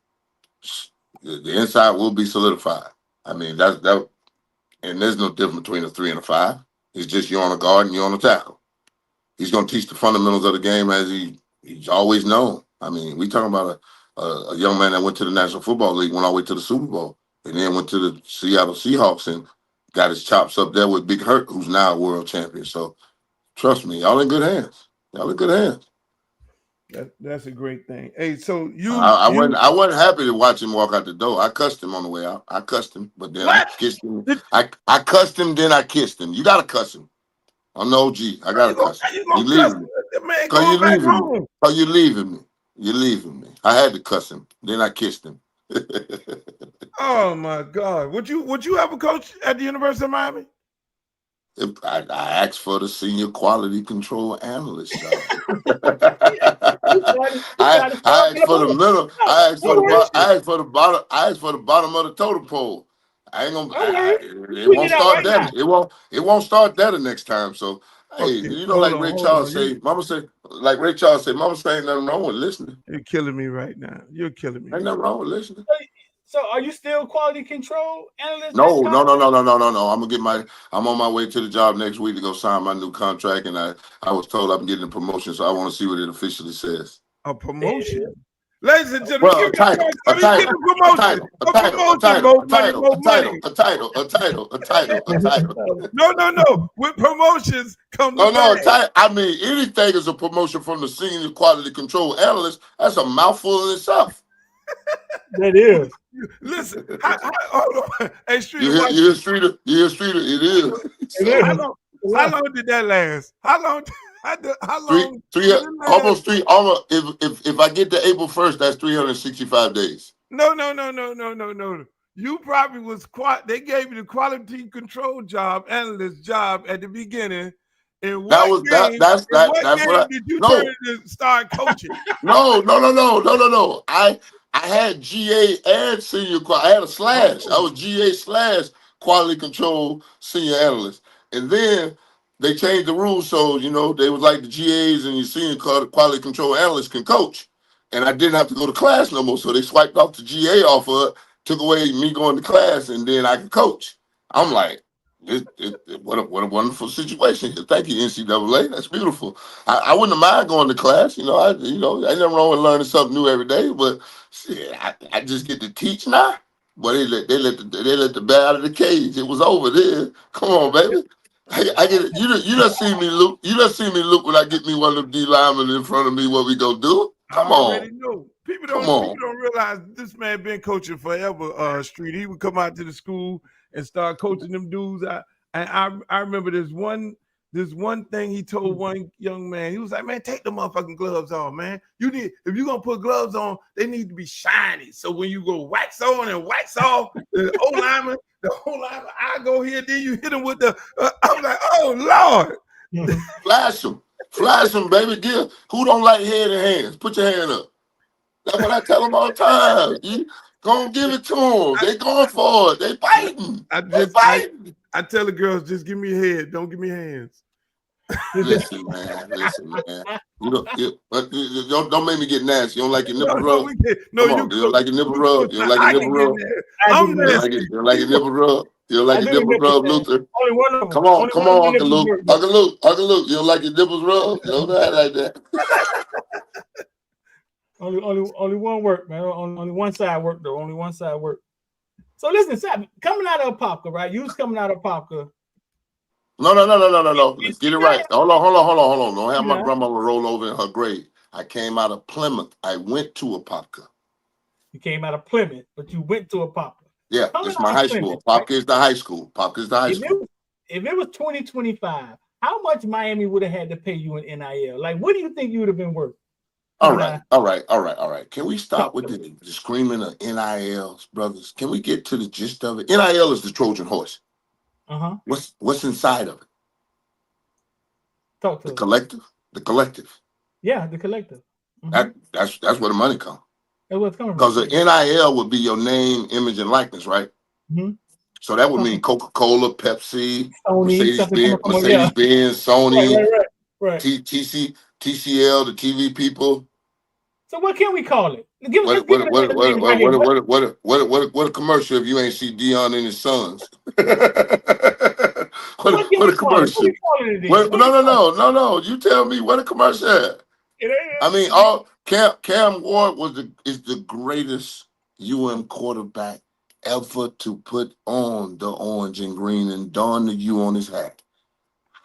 the inside will be solidified. I mean, that, and there's no difference between a 3 and a 5. It's just you're on a guard and you're on a tackle. He's gonna teach the fundamentals of the game as he's always known. I mean, we talking about a young man that went to the National Football League, went all the way to the Super Bowl, and then went to the Seattle Seahawks and got his chops up there with Big Hurt, who's now a world champion. So trust me, y'all in good hands. Y'all in good hands. That's a great thing. Hey, so I wasn't happy to watch him walk out the door. I cussed him on the way out. I cussed him, but then I kissed him. I cussed him, then I kissed him. You gotta cuss him. I'm the OG. I gotta cuss him. You leaving me. Because you leaving me. You're leaving me. I had to cuss him. Then I kissed him. Oh my God. Would you have a coach at the University of Miami? I asked for the senior quality control analyst job. I asked for the middle. I asked for the bottom of the totem pole. I ain't gonna. It won't start that. It won't start that the next time. So hey, you know, like Ray Charles say, Mama say, Mama say ain't nothing wrong with listening. You're killing me right now. You're killing me. Ain't nothing wrong with listening. So are you still quality control analyst? No. I'm on my way to the job next week to go sign my new contract, and I was told I'm getting a promotion, so I want to see what it officially says. A promotion? Ladies and gentlemen, a title. No. With promotions come I mean, anything is a promotion from the senior quality control analyst. That's a mouthful in itself. That is. Listen, hold on. Hey, Streeter, you hear Streeter? It is. How long did that last? How long? Almost 3. Almost. If I get to April 1st, that's 365 days. No. You probably was they gave you the quality control job, analyst job at the beginning. In what game did you turn to start coaching? No. I had GA and senior quality. I had a slash. I was GA / quality control senior analyst. And then they changed the rules so, you know, they was like the GAs and your senior quality control analysts can coach. And I didn't have to go to class no more. So they swiped off the GA off of it, took away me going to class, and then I could coach. I'm like, what a wonderful situation. Thank you, NCAA. That's beautiful. I wouldn't have mind going to class. You know, ain't nothing wrong with learning something new every day. But shit, I just get to teach now. But they let the bat out of the cage. It was over there. Come on, baby. I get it. You done see me, Luke. You done see me, Luke, when I get me one of them D linemen in front of me. What we gonna do? Come on. I already know. People don't realize this man been coaching forever. Street. He would come out to the school and start coaching them dudes. I remember this one thing he told one young man. He was like, "Man, take the motherfucking gloves off, man. If you're gonna put gloves on, they need to be shiny. So when you go wax on and wax off, the old lineman the whole line. I go here, then you hit him with the. I'm like, oh Lord. Flash them, baby. Who don't like head and hands? Put your hand up. That's what I tell them all the time. You gonna give it to them. They going for it. They fighting. I tell the girls, just give me a head, don't give me hands. Listen, man. Don't make me get nasty. You don't like your nipple rub? No, you don't like your nipple rub? You don't like your nipple rub? I'm nasty. You don't like your nipple rub? You don't like your nipple rub, Luther? Only one of them. Come on, Uncle Luke. Uncle Luke, you don't like your nipples rub? You don't act like that. Only one work, man. Only one side work, though. Only one side work. So listen, Sam, coming out of Apopka, right? You was coming out of Apopka. No. Let's get it right. Hold on. Don't have my grandmama roll over in her grave. I came out of Plymouth. I went to Apopka. You came out of Plymouth, but you went to Apopka. Yeah, it's my high school. Apopka is the high school. If it was 2025, how much Miami would have had to pay you in NIL? Like, what do you think you would have been worth? All right. Can we stop with the screaming of NILs, brothers? Can we get to the gist of it? NIL is the Trojan horse. Uh-huh. What's inside of it? Talk to the collective. The collective. Yeah, the collective. Mm-hmm. That's where the money comes. That's what's coming. Because the NIL would be your name, image, and likeness, right? Mm-hmm. So that would mean Coca-Cola, Pepsi, Sony, Mercedes-Benz, Sony, right. TCL, the TV people. So what can we call it? What a commercial if you ain't see Dion and his sons. what a commercial. No. You tell me what a commercial. I mean, Cam Ward is the greatest UM quarterback ever to put on the orange and green and don the U on his hat.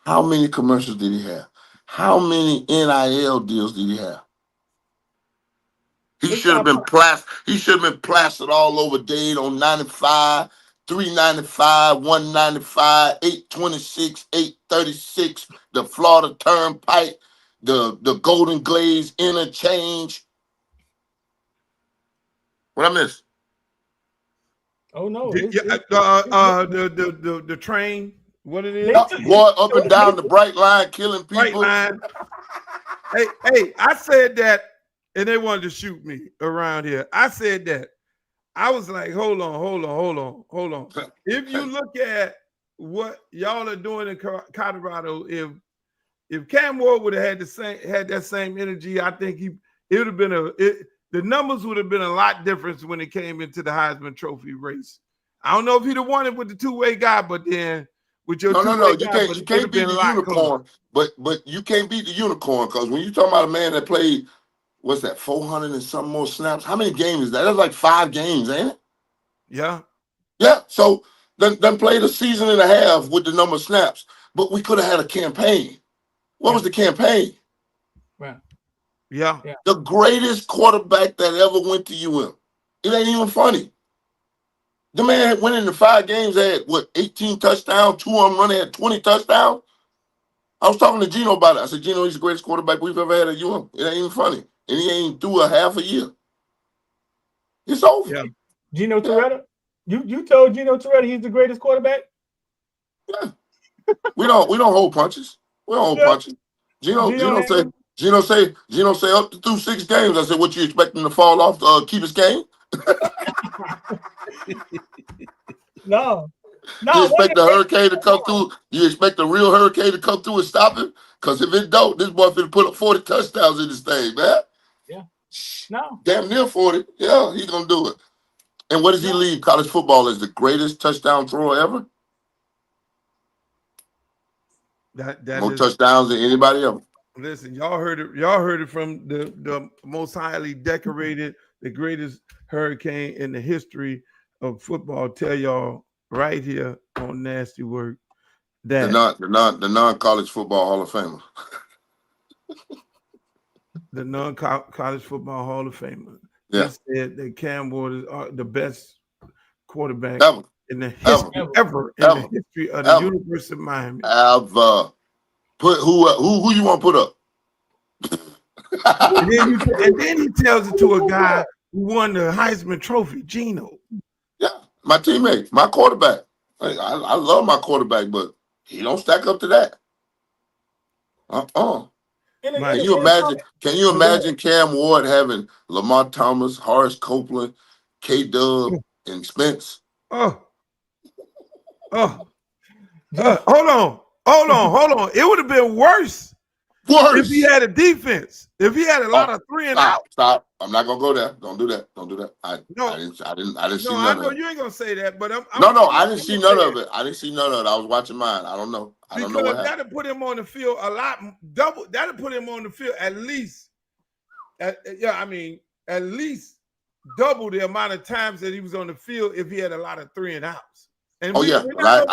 How many commercials did he have? How many NIL deals did he have? He should have been plastered. He should have been plastered all over Dade on 95, 395, 195, 826, 836, the Florida Turnpike, the Golden Glaze interchange. What I miss? Oh no! The train. What it is? Boy, up and down the Bright Line, killing people. Bright Line. Hey! I said that, and they wanted to shoot me around here. I said that. I was like, hold on. If you look at what y'all are doing in Colorado, if Cam Ward would have had that same energy, I think it would have been the numbers would have been a lot different when it came into the Heisman Trophy race. I don't know if he'd have won it with the two-way guy, but then with your you can't beat the unicorn. But you can't beat the unicorn because when you talking about a man that played, what's that, 400 and some more snaps? How many games is that? That's like 5 games, ain't it? Yeah. Yeah. So then played a season and a half with the number of snaps, but we could have had a campaign. What was the campaign? Right. Yeah. The greatest quarterback that ever went to UM. It ain't even funny. The man went into 5 games, had 18 touchdowns, 2 of them running, had 20 touchdowns. I was talking to Gino about it. I said, Gino, he's the greatest quarterback we've ever had at UM. It ain't even funny. And he ain't through a half a year. It's over. Yeah. Gino Toretta? You told Gino Toretta he's the greatest quarterback? Yeah. We don't hold punches. We don't hold punches. Gino say up to through 6 games. I said, what you expect him to fall off to keep his game? No. You expect the hurricane to come through? You expect a real hurricane to come through and stop him? Because if it don't, this boy finna put up 40 touchdowns in this thing, man. Yeah. No. Damn near 40. Yeah, he's gonna do it. And what does he leave college football as the greatest touchdown thrower ever? More touchdowns than anybody else. Listen, y'all heard it from the most highly decorated, the greatest hurricane in the history of football. Tell y'all right here on Nasty Work that the non-college football Hall of Famer. The non-college football Hall of Famer. Yeah. He said that Cam Ward is the best quarterback in the history the history of the University of Miami. Put who you want to put up? and then he tells it to a guy who won the Heisman Trophy, Gino. Yeah, My teammate, my quarterback. I love my quarterback, but he don't stack up to that. In My- Can you imagine? Can you Oh, go ahead. imagine Cam Ward having Lamar Thomas, Horace Copeland, K. Dub, and Spence? Oh, hold on. It would have been worse Worse. if he had a defense. If he had a lot of 3 and out. Stop. I'm not gonna go there. Don't do that. Don't do that. I No. didn't see No, I none know of it. you ain't gonna say that, but I'm No, I didn't I'm see gonna none say of it. I didn't see none of it. I was watching mine. I don't know. I don't know because what happened. that'll put him on the field a lot double. That'll put him on the field at least. At least double the amount of times that he was on the field if he had a lot of 3 and outs. And we're not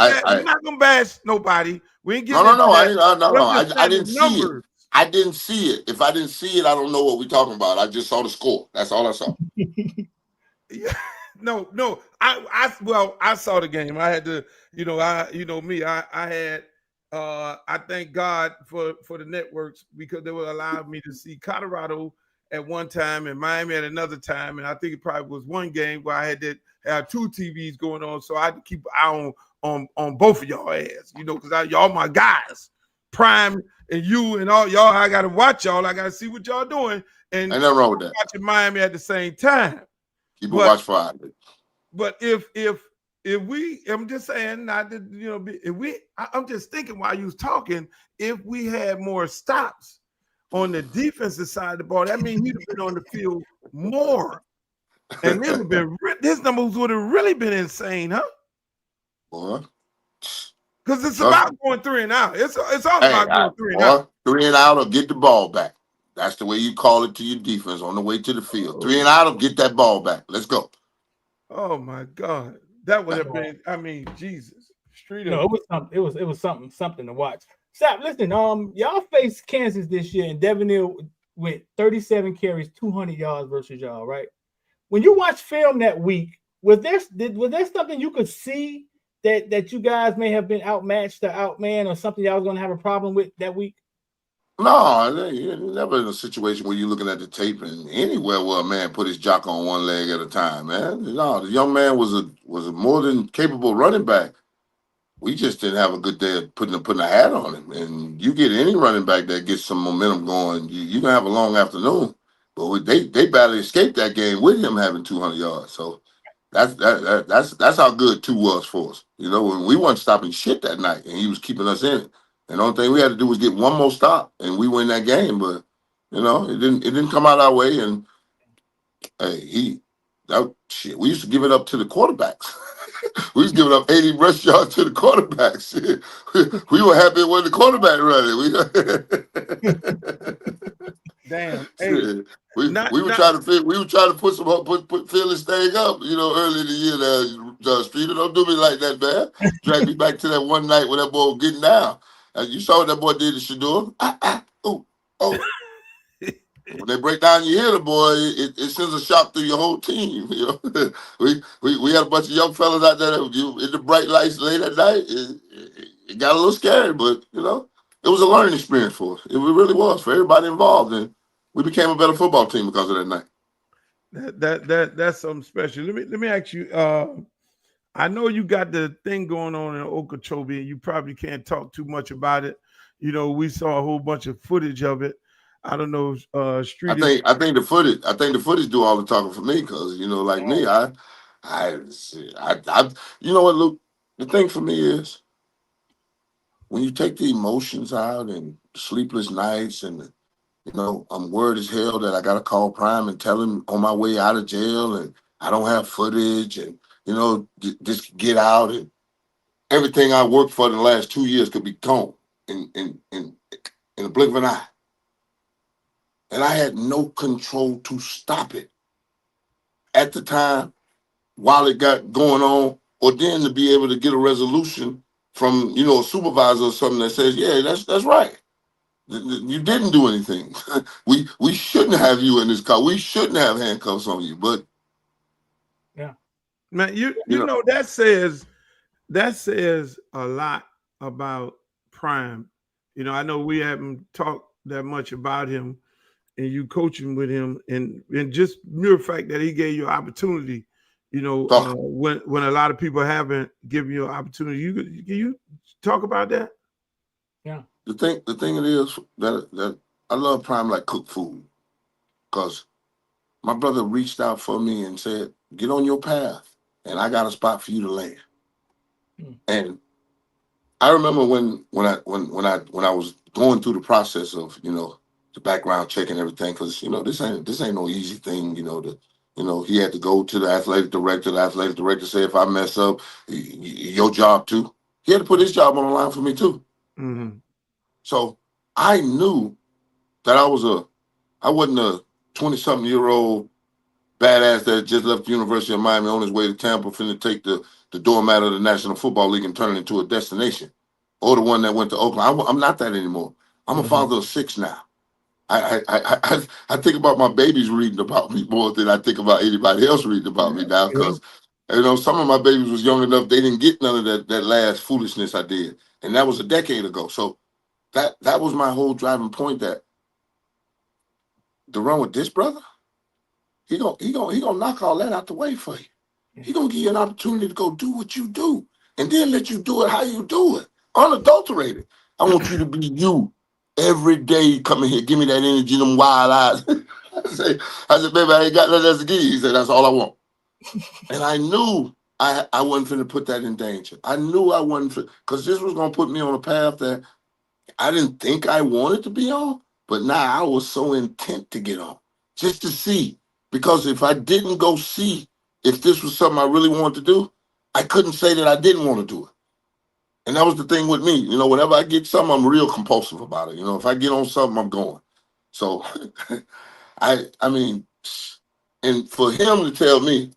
gonna bash nobody. We ain't getting No. I I didn't see it. I didn't see it. If I didn't see it, I don't know what we're talking about. I just saw the score. That's all I saw. No. I saw the game. I had to, I thank God for the networks because they will allow me to see Colorado at one time and Miami at another time. And I think it probably was one game where I had to have 2 TVs going on. So I had to keep an eye on both of y'all ass, because y'all my guys. Prime and you and all y'all, I gotta watch y'all. I gotta see what y'all doing. And ain't nothing wrong with that. Watching Miami at the same time. Keep a watch for it. But if we, I'm just saying, I'm just thinking while you was talking, if we had more stops on the defensive side of the ball, that means he'd have been on the field more, and his numbers would have really been insane, huh? Boy. Because it's about going 3 and out. It's all about going 3 and out. 3 and out or get the ball back. That's the way you call it to your defense on the way to the field. 3 and out or get that ball back. Let's go. Oh my God, that would have been. I mean, Jesus, straight up. No, it was something to watch. Stop, listen. Y'all faced Kansas this year, and Devin Hill with 37 carries, 200 yards versus y'all. Right? When you watch film that week, was there something you could see that you guys may have been outmatched or outmanned or something y'all was going to have a problem with that week? No, you're never in a situation where you're looking at the tape and anywhere where a man put his jock on one leg at a time, man. No, the young man was a more than capable running back. We just didn't have a good day of putting a hat on him. And you get any running back that gets some momentum going, you're gonna have a long afternoon. But they barely escaped that game with him having 200 yards. So that's how good 2 was for us. When we weren't stopping shit that night, and he was keeping us in it. And the only thing we had to do was get one more stop, and we win that game. But it didn't come out our way. And hey, we used to give it up to the quarterbacks. We was giving up 80 rush yards to the quarterbacks. We were happy when the quarterback running. Damn. Hey, we were trying to put fill this thing up, early in the year there, Streeter. Don't do me like that, man. Drag me back to that one night when that boy was getting down. You saw what that boy did to Shador. Oh. When they break down your hitter, boy, it sends a shock through your whole team. We had a bunch of young fellas out there in the bright lights late at night. It got a little scary, but it was a learning experience for us. It really was for everybody involved, and we became a better football team because of that night. That's something special. Let me ask you. I know you got the thing going on in Okeechobee, and you probably can't talk too much about it. We saw a whole bunch of footage of it. I don't know. Street. I think the footage do all the talking for me because like me, you know what, Luke? The thing for me is when you take the emotions out and sleepless nights and I'm worried as hell that I gotta call Prime and tell him on my way out of jail and I don't have footage and just get out and everything I worked for in the last 2 years could be gone in a blink of an eye. And I had no control to stop it at the time while it got going on, or then to be able to get a resolution from, a supervisor or something that says, yeah, that's right. You didn't do anything. We shouldn't have you in this car. We shouldn't have handcuffs on you. But yeah, man, you know that says a lot about Prime. I know we haven't talked that much about him. And you coaching with him, and just mere fact that he gave you opportunity, you know, Talk. when a lot of people haven't given you an opportunity. Can you talk about that? The thing it is that I love Prime like cook food, because my brother reached out for me and said, "Get on your path, and I got a spot for you to land." And I remember when I was going through the process of, you know, the background check and everything, because, you know, this ain't no easy thing, you know, he had to go to the athletic director. The athletic director said, if I mess up, your job too. He had to put his job on the line for me too. Mm-hmm. So I knew that I wasn't a 20-something-year-old badass that just left the University of Miami on his way to Tampa, finna take the doormat of the National Football League and turn it into a destination, or the one that went to Oakland. I'm not that anymore. I'm a father of 6 now. I think about my babies reading about me more than I think about anybody else reading about me now, because you know, some of my babies was young enough they didn't get none of that last foolishness I did, and that was a decade ago. So that was my whole driving point, that to run with this brother, he gonna knock all that out the way for you. He gonna give you an opportunity to go do what you do, and then let you do it how you do it, unadulterated. I want you to be you every day. Come in here, give me that energy, them wild eyes. I said, baby, I ain't got nothing else to give you. He said, that's all I want. And I knew I wasn't finna put that in danger. I knew I wasn't, because this was gonna put me on a path that I didn't think I wanted to be on, but now I was so intent to get on, just to see. Because if I didn't go see if this was something I really wanted to do, I couldn't say that I didn't want to do it. And that was the thing with me. You know, whenever I get something, I'm real compulsive about it. You know, if I get on something, I'm going. So, I mean, and for him to tell me,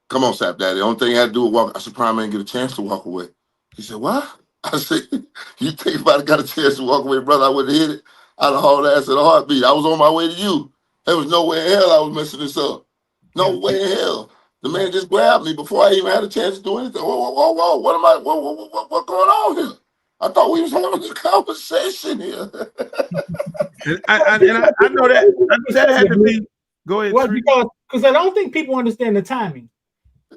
come on, Sap Daddy, the only thing I had to do was walk. I said, Prime, I didn't get a chance to walk away. He said, what? I said, you think if I got a chance to walk away, brother, I would have hit it. I'd have hauled ass in a heartbeat. I was on my way to you. There was no way in hell I was messing this up. No way in hell. The man just grabbed me before I even had a chance to do anything. Whoa, what am I, what's going on here? I thought we was having this conversation here. And I know that had to be, go ahead. Well, because I don't think people understand the timing,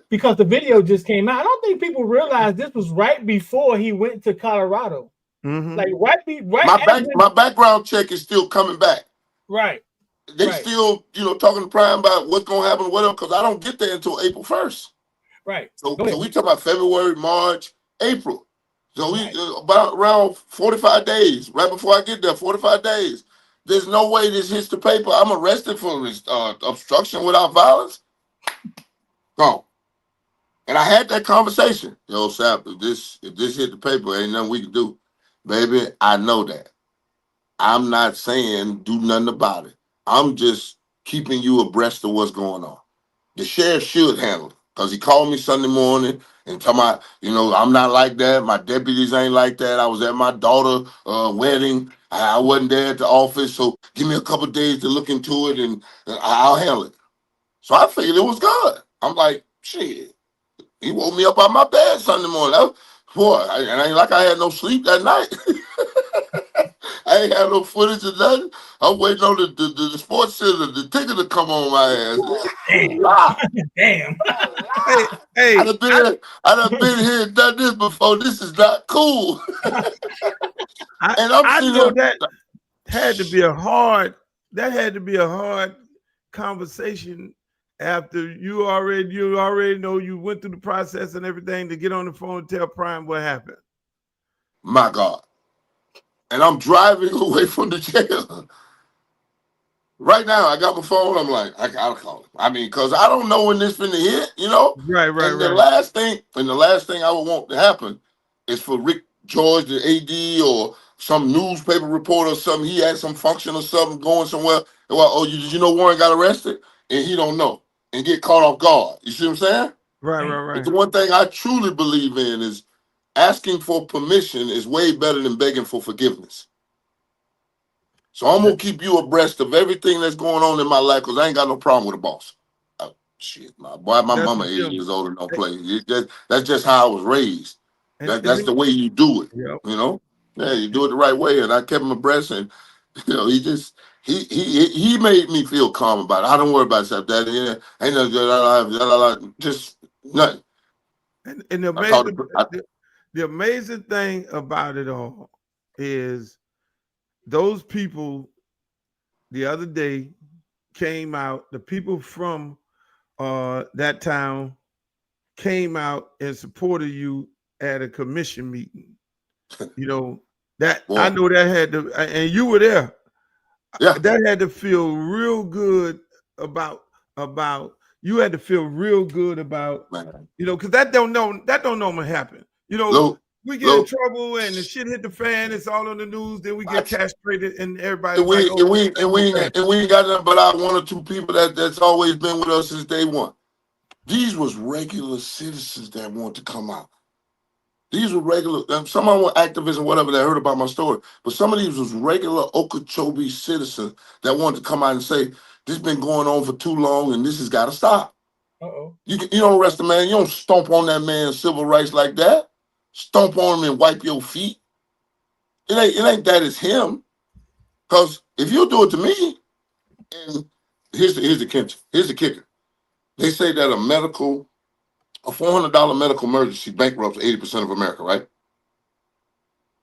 because the video just came out. I don't think people realize this was right before he went to Colorado. Mm-hmm. Like my background check is still coming back. Right. They still, you know, talking to Prime about what's going to happen, whatever, because I don't get there until April 1st. Right. So we talk about February, March, April. So we about around 45 days, right before I get there, 45 days. There's no way this hits the paper. I'm arrested for obstruction without violence. Gone. And I had that conversation. Yo, Sap, if this hit the paper, ain't nothing we can do. Baby, I know that. I'm not saying do nothing about it. I'm just keeping you abreast of what's going on. The sheriff should handle it, because he called me Sunday morning and talking about, you know, I'm not like that. My deputies ain't like that. I was at my daughter's wedding. I wasn't there at the office, so give me a couple of days to look into it, and I'll handle it. So I figured it was good. I'm like, shit. He woke me up out of my bed Sunday morning. And ain't like I had no sleep that night. I ain't had no footage of nothing. I'm waiting on the sports center, the ticket to come on my ass. Damn. Hey, I done been here and done this before. This is not cool. I know that had to be a hard conversation after you already know you went through the process and everything, to get on the phone and tell Prime what happened. My God. And I'm driving away from the jail. Right now, I got my phone. I'm like, I gotta call him. I mean, because I don't know when this finna hit, you know? Right. The last thing I would want to happen is for Rick George, the AD, or some newspaper reporter or something. He had some function or something going somewhere. Well, did you know Warren got arrested? And he don't know, and get caught off guard. You see what I'm saying? Right. But the one thing I truly believe in is asking for permission is way better than begging for forgiveness. So I'm going to keep you abreast of everything that's going on in my life, because I ain't got no problem with a boss. Shit, my mama 8 years old and don't play. That's just how I was raised. That's the way you do it. Yep. You know? Yeah, you do it the right way. And I kept him abreast, and you know, he made me feel calm about it. I don't worry about stuff, Daddy. Yeah, ain't no just Nothing. And the amazing thing about it all is those people the other day came out, the people from that town came out and supported you at a commission meeting. You know, that Boy. I know that had to, and you were there. Yeah. That had to feel real good about you had to feel real good about, Man. you know, because that don't normally happen. You know, we get in trouble and the shit hit the fan. It's all on the news. Then we get castrated and everybody. And we ain't got nothing but our one or two people that's always been with us since day one. These was regular citizens that wanted to come out. These were regular. Some of them were activists and whatever that heard about my story, but some of these was regular Okeechobee citizens that wanted to come out and say, "This has been going on for too long, and this has got to stop." You don't arrest a man. You don't stomp on that man's civil rights like that. Stomp on him and wipe your feet. It ain't that it's him. Because if you do it to me, and here's the kicker. They say that a $400 medical emergency bankrupts 80% of America, right?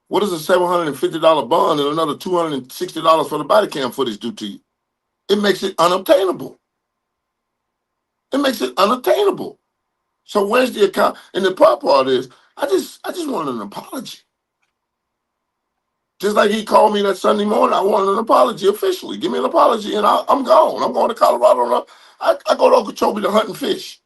What does a $750 bond and another $260 for the body cam footage do to you? It makes it unobtainable. It makes it unattainable. So where's the account? And the part is, I just wanted an apology. Just like he called me that Sunday morning, I wanted an apology officially. Give me an apology, and I'm gone. I'm going to Colorado. I go to Okeechobee to hunt and fish.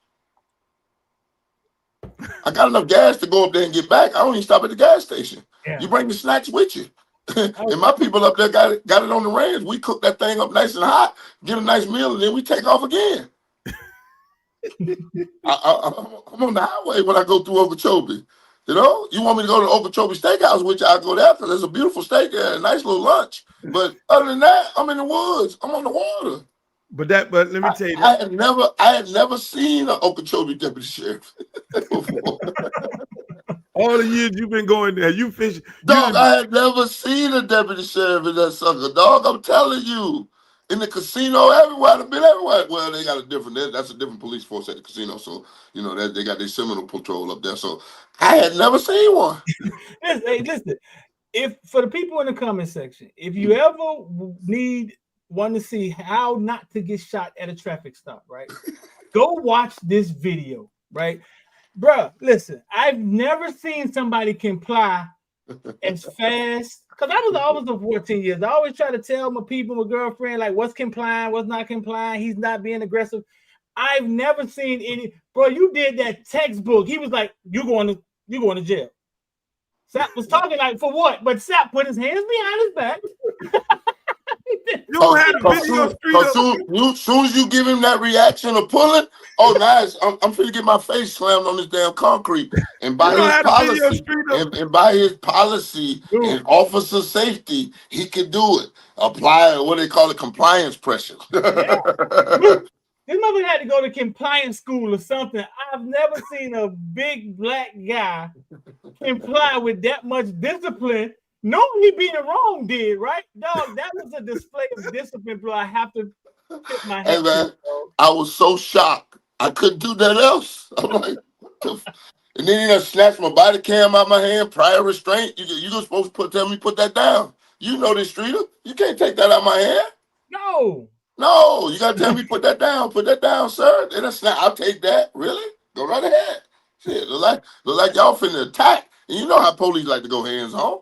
I got enough gas to go up there and get back. I don't even stop at the gas station. Yeah. You bring the snacks with you. And my people up there got it on the range. We cook that thing up nice and hot, get a nice meal, and then we take off again. I'm on the highway when I go through Okeechobee. You know, you want me to go to the Okeechobee Steakhouse, which I go there because there's a beautiful steak there, a nice little lunch. But other than that, I'm in the woods. I'm on the water. But let me tell you, I had never seen an Okeechobee deputy sheriff before. All the years you've been going there, you fishing. Dog, I had never seen a deputy sheriff in that sucker, dog. I'm telling you. In the casino, everywhere. I've been everywhere. Well, they got that's a different police force at the casino. So, you know, they got their Seminole patrol up there. So I had never seen one. Listen, if for the people in the comment section, if you ever want to see how not to get shot at a traffic stop, right? Go watch this video, right? Bruh, listen, I've never seen somebody comply as fast. Because I was always for 14 years. I always try to tell my people, my girlfriend, like what's complying, what's not complying. He's not being aggressive. I've never seen any, bro. You did that textbook. He was like, "You going to jail." Sapp was talking like for what? But Sapp put his hands behind his back. You don't have a video soon as you give him that reaction of pulling, oh nice, I'm finna get my face slammed on this damn concrete. And by his policy, and officer safety, he could do it. Apply what they call it, compliance pressure. Yeah. This mother had to go to compliance school or something. I've never seen a big black guy comply with that much discipline. No, he being wrong did, right? Dog, that was a display of discipline, bro. I have to tip my head. Hey, man, I was so shocked. I couldn't do that else. I'm like, what the f-? And then he done snatched my body cam out my hand, prior restraint. You were supposed to tell me put that down. You know this, Streeter. You can't take that out my hand. No, you got to tell me put that down. Put that down, sir. Then I'll take that. Really? Go right ahead. Shit, look like y'all finna attack. And you know how police like to go hands on.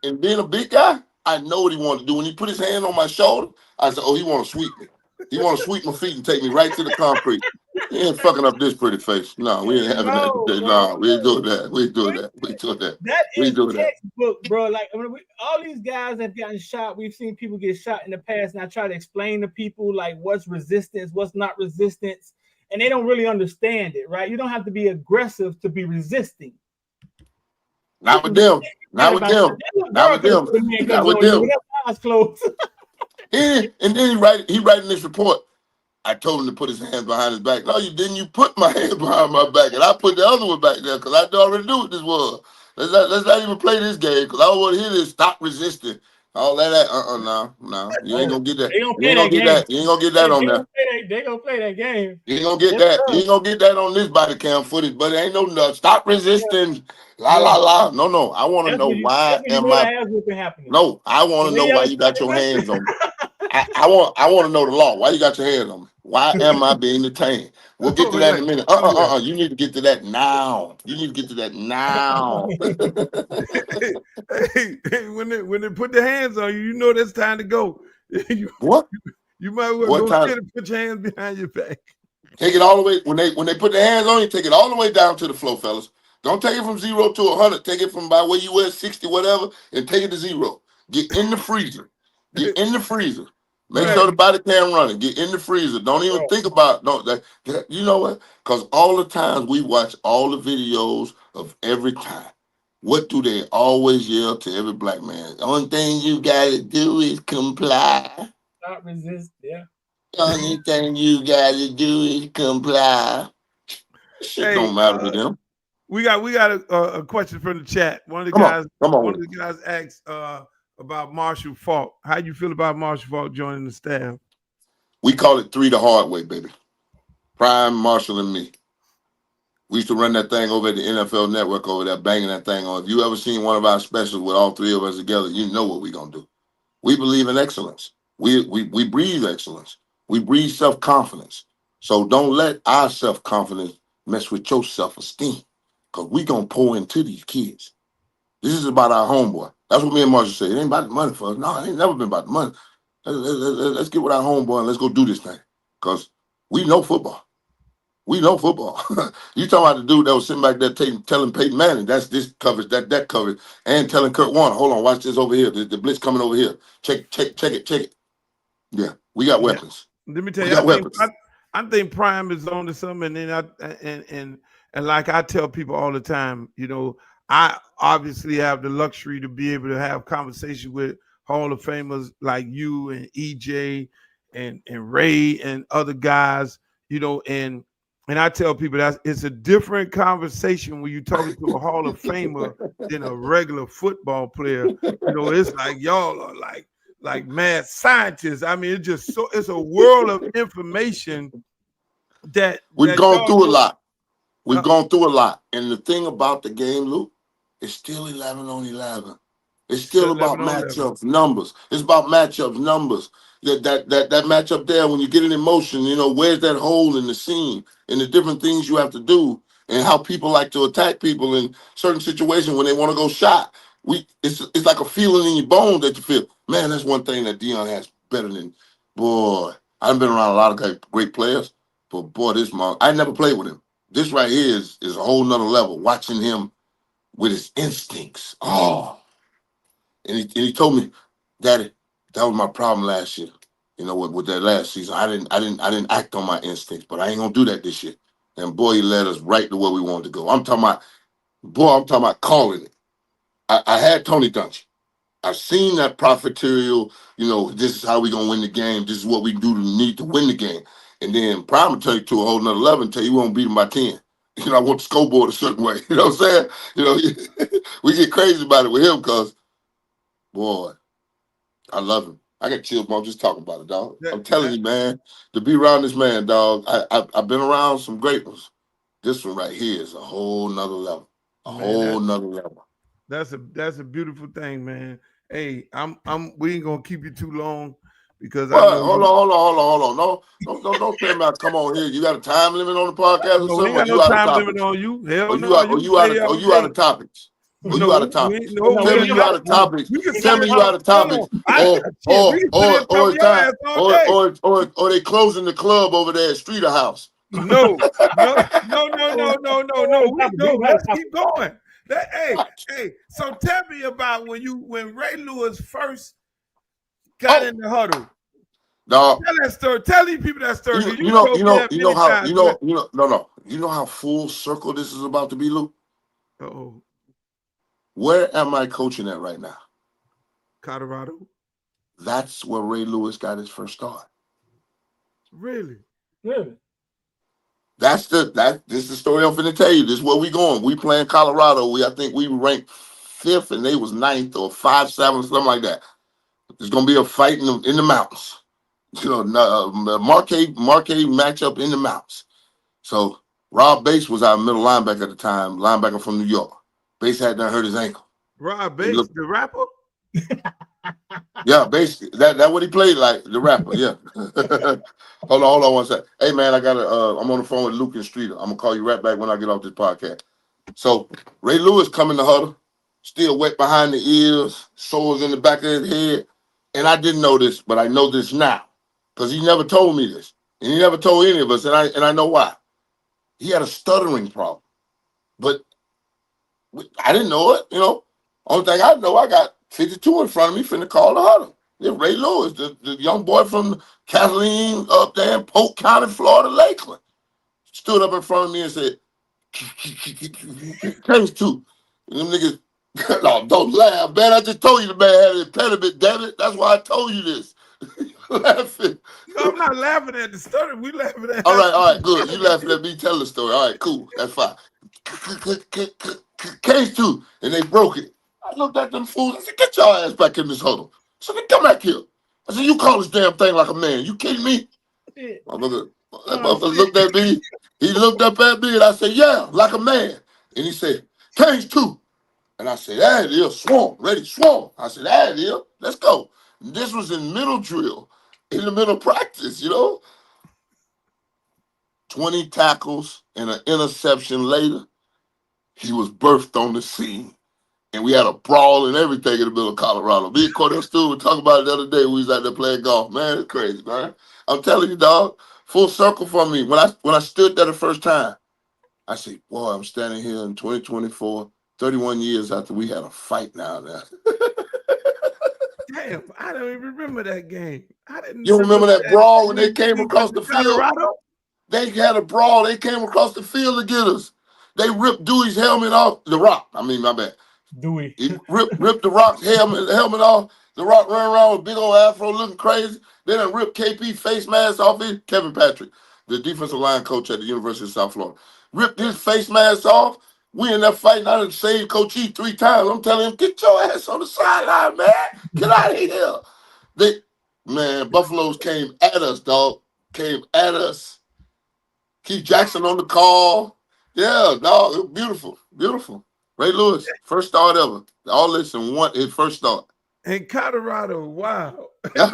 And being a big guy, I know what he wanted to do. When he put his hand on my shoulder, I said, oh, he want to sweep me. He want to sweep my feet and take me right to the concrete. He ain't fucking up this pretty face. No, we ain't having that today. No, we ain't doing that. We ain't doing that. We ain't doing that. That is textbook, bro. Like, I mean, all these guys have gotten shot. We've seen people get shot in the past, and I try to explain to people, like, what's resistance, what's not resistance, and they don't really understand it, right? You don't have to be aggressive to be resisting. Not with them. Not with them. Not with them. Not with them. Eyes closed. And then he writing this report. I told him to put his hands behind his back. No, you didn't. You put my hands behind my back, and I put the other one back there because I already knew what this was. Let's not even play this game because I don't want to hear this. Stop resisting. All that, no. You ain't gonna get that. They gonna You ain't play gonna that get game. that. You ain't gonna get that on there. They gonna play that game. You ain't gonna get Yes, that. sir. You ain't gonna get that on this body cam footage. But it ain't no stop resisting. La Yeah. la la. No. I want to know why That's when you am know the I? ass whooping happening. No, I want to When know they why yell, you got your hands on me. I want to know the law. Why you got your hands on me? Why am I being detained? We'll get to that in a minute. You need to get to that now. You need to get to that now. Hey, when they put their hands on you, you know that's time to go. What? You might well What go time? ahead and put your hands behind your back. Take it all the way when they put their hands on you. Take it all the way down to the floor, fellas. Don't take it from 0 to 100. Take it from by where you were 60, whatever, and take it to 0. Get in the freezer. Get in the freezer. Make Right. sure the body cam running. Get in the freezer. Don't even think about you know what? Because all the times we watch all the videos of every time, what do they always yell to every black man? The only thing you gotta do is comply. Stop resist. Yeah. The only thing you gotta do is comply. Shit Hey, don't matter to them. we got a question from the chat. One of the Come guys on. Asked about Marshall Faulk. How you feel about Marshall Faulk joining the staff? We call it 3 the hard way, baby. Prime, Marshall, and me. We used to run that thing over at the NFL Network over there, banging that thing on. If you ever seen one of our specials with all 3 of us together, you know what we're gonna do. We believe in excellence. We breathe excellence. We breathe self-confidence. So don't let our self-confidence mess with your self-esteem. Because we gonna pour into these kids. This is about our homeboy. That's what me and Marshall say. It ain't about the money for us. No, it ain't never been about the money. Let's get with our homeboy and let's go do this thing. Because we know football. We know football. You talking about the dude that was sitting back there telling Peyton Manning, that's this coverage, that coverage, and telling Kurt Warner, hold on, watch this over here. The blitz coming over here. Check it. Yeah, we got weapons. Let me tell We you, got weapons. I think Prime is on to something, and like I tell people all the time, you know, I obviously have the luxury to be able to have conversations with Hall of Famers like you and EJ and Ray and other guys, you know, and I tell people that it's a different conversation when you're talking to a Hall of Famer than a regular football player. You know, it's like y'all are like mad scientists. I mean, it's a world of information that We've gone through a lot. Uh, Gone through a lot. And the thing about the game, Luke, it's still 11 on 11. It's still about 11 on 11. matchups, numbers. It's about matchups, numbers. That matchup there, when you get an emotion, you know, where's that hole in the seam and the different things you have to do and how people like to attack people in certain situations when they want to go shot. It's like a feeling in your bones that you feel, man, that's one thing that Deion has better than, boy, I've been around a lot of great players, but boy, I never played with him. This right here is a whole nother level, watching him with his instincts. Oh. And he told me, Daddy, that was my problem last year. You know, with that last season. I didn't act on my instincts, but I ain't gonna do that this year. And boy, he led us right to where we wanted to go. I'm talking about calling it. I had Tony Dungy. I've seen that profiteerial, you know, this is how we gonna win the game. This is what we need to win the game. And then Prime will take you to a whole nother level and tell you we won't beat them by 10. You know, I want the scoreboard a certain way. You know what I'm saying? You know, we get crazy about it with him because, boy, I love him. I got chills, bro. I'm just talking about it, dog. I'm telling you, man, to be around this man, dog. I've been around some great ones. This one right here is a whole nother level. Whole nother level. That's a beautiful thing, man. Hey, we ain't gonna keep you too long because What? I know. Hold on. No, don't tell me I come on here. You got a time limit on the podcast or No, something? we ain't got no time limit on you. Hell no. You out of topics? You out of topics? Tell me you out of topics. Tell me you out of topics. Or they closing the club over there at Streeter House. No. Let's keep going. Hey. So tell me about when Ray Lewis first got in the huddle. Dog. Tell that story. Tell these people that story. You know how full circle this is about to be, Luke? Uh-oh. Where am I coaching at right now? Colorado. That's where Ray Lewis got his first start. Really? This is the story I'm finna tell you. This is where we going. We playing Colorado. I think we ranked 5th and they was 9th or 5, 7, something like that. There's gonna be a fight in the mountains. You know, marquee matchup in the mountains. So Rob Bass was our middle linebacker at the time, linebacker from New York. Bass had done hurt his ankle. Rob Bass, the rapper. Yeah, basically that what he played like, the rapper. Yeah. hold on one second. Hey man, I'm on the phone with Luke and Streeter. I'm gonna call you right back when I get off this podcast. So Ray Lewis come in the huddle, still wet behind the ears, sores in the back of his head. And I didn't know this, but I know this now. Because he never told me this. And he never told any of us, and I know why. He had a stuttering problem. But I didn't know it, you know. Only thing I know, I got 52 in front of me finna call the huddle. Yeah, Ray Lewis, the young boy from Kathleen up there in Polk County, Florida, Lakeland, stood up in front of me and said, Case 2. And them niggas, no, don't laugh, man. I just told you the man had an impediment, damn it. That's why I told you this. Laughing. No, I'm not laughing at the story. We laughing at. All right, good. You laughing at me telling the story. All right, cool. That's fine. Case 2, and they broke it. I looked at them fools. I said, get your ass back in this huddle. So they come back here. I said, you call this damn thing like a man. You kidding me? Motherfucker looked at me. He looked up at me, and I said, yeah, like a man. And he said, Case 2. And I said, that is swarm, ready, swarm. I said, that is, let's go. And this was in middle drill, in the middle practice, you know. 20 tackles and an interception later, he was birthed on the scene. And we had a brawl and everything in the middle of Colorado. Me and Cordell Stewart were talking about it the other day when we was out there playing golf. Man, it's crazy, man. I'm telling you, dog, full circle for me. When I stood there the first time, I said, boy, I'm standing here in 2024, 31 years after we had a fight now. Damn, I don't even remember that game. I didn't. You remember that brawl when they came across the field? Colorado? They had a brawl. They came across the field to get us. They ripped Dewey's helmet off. The Rock. I mean, my bad. Dewey. He ripped the Rock's helmet off. The Rock ran around with big old afro looking crazy. Then they ripped KP face mask off his. Kevin Patrick, the defensive line coach at the University of South Florida, ripped his face mask off. We in there fighting. I done saved Coach E 3 times. I'm telling him, get your ass on the sideline, man. Get out of here. Buffaloes came at us, dog. Came at us. Keith Jackson on the call. Yeah, dog. It was beautiful. Beautiful. Ray Lewis, first start ever. All this in one, his first start. In Colorado, wow. Yeah.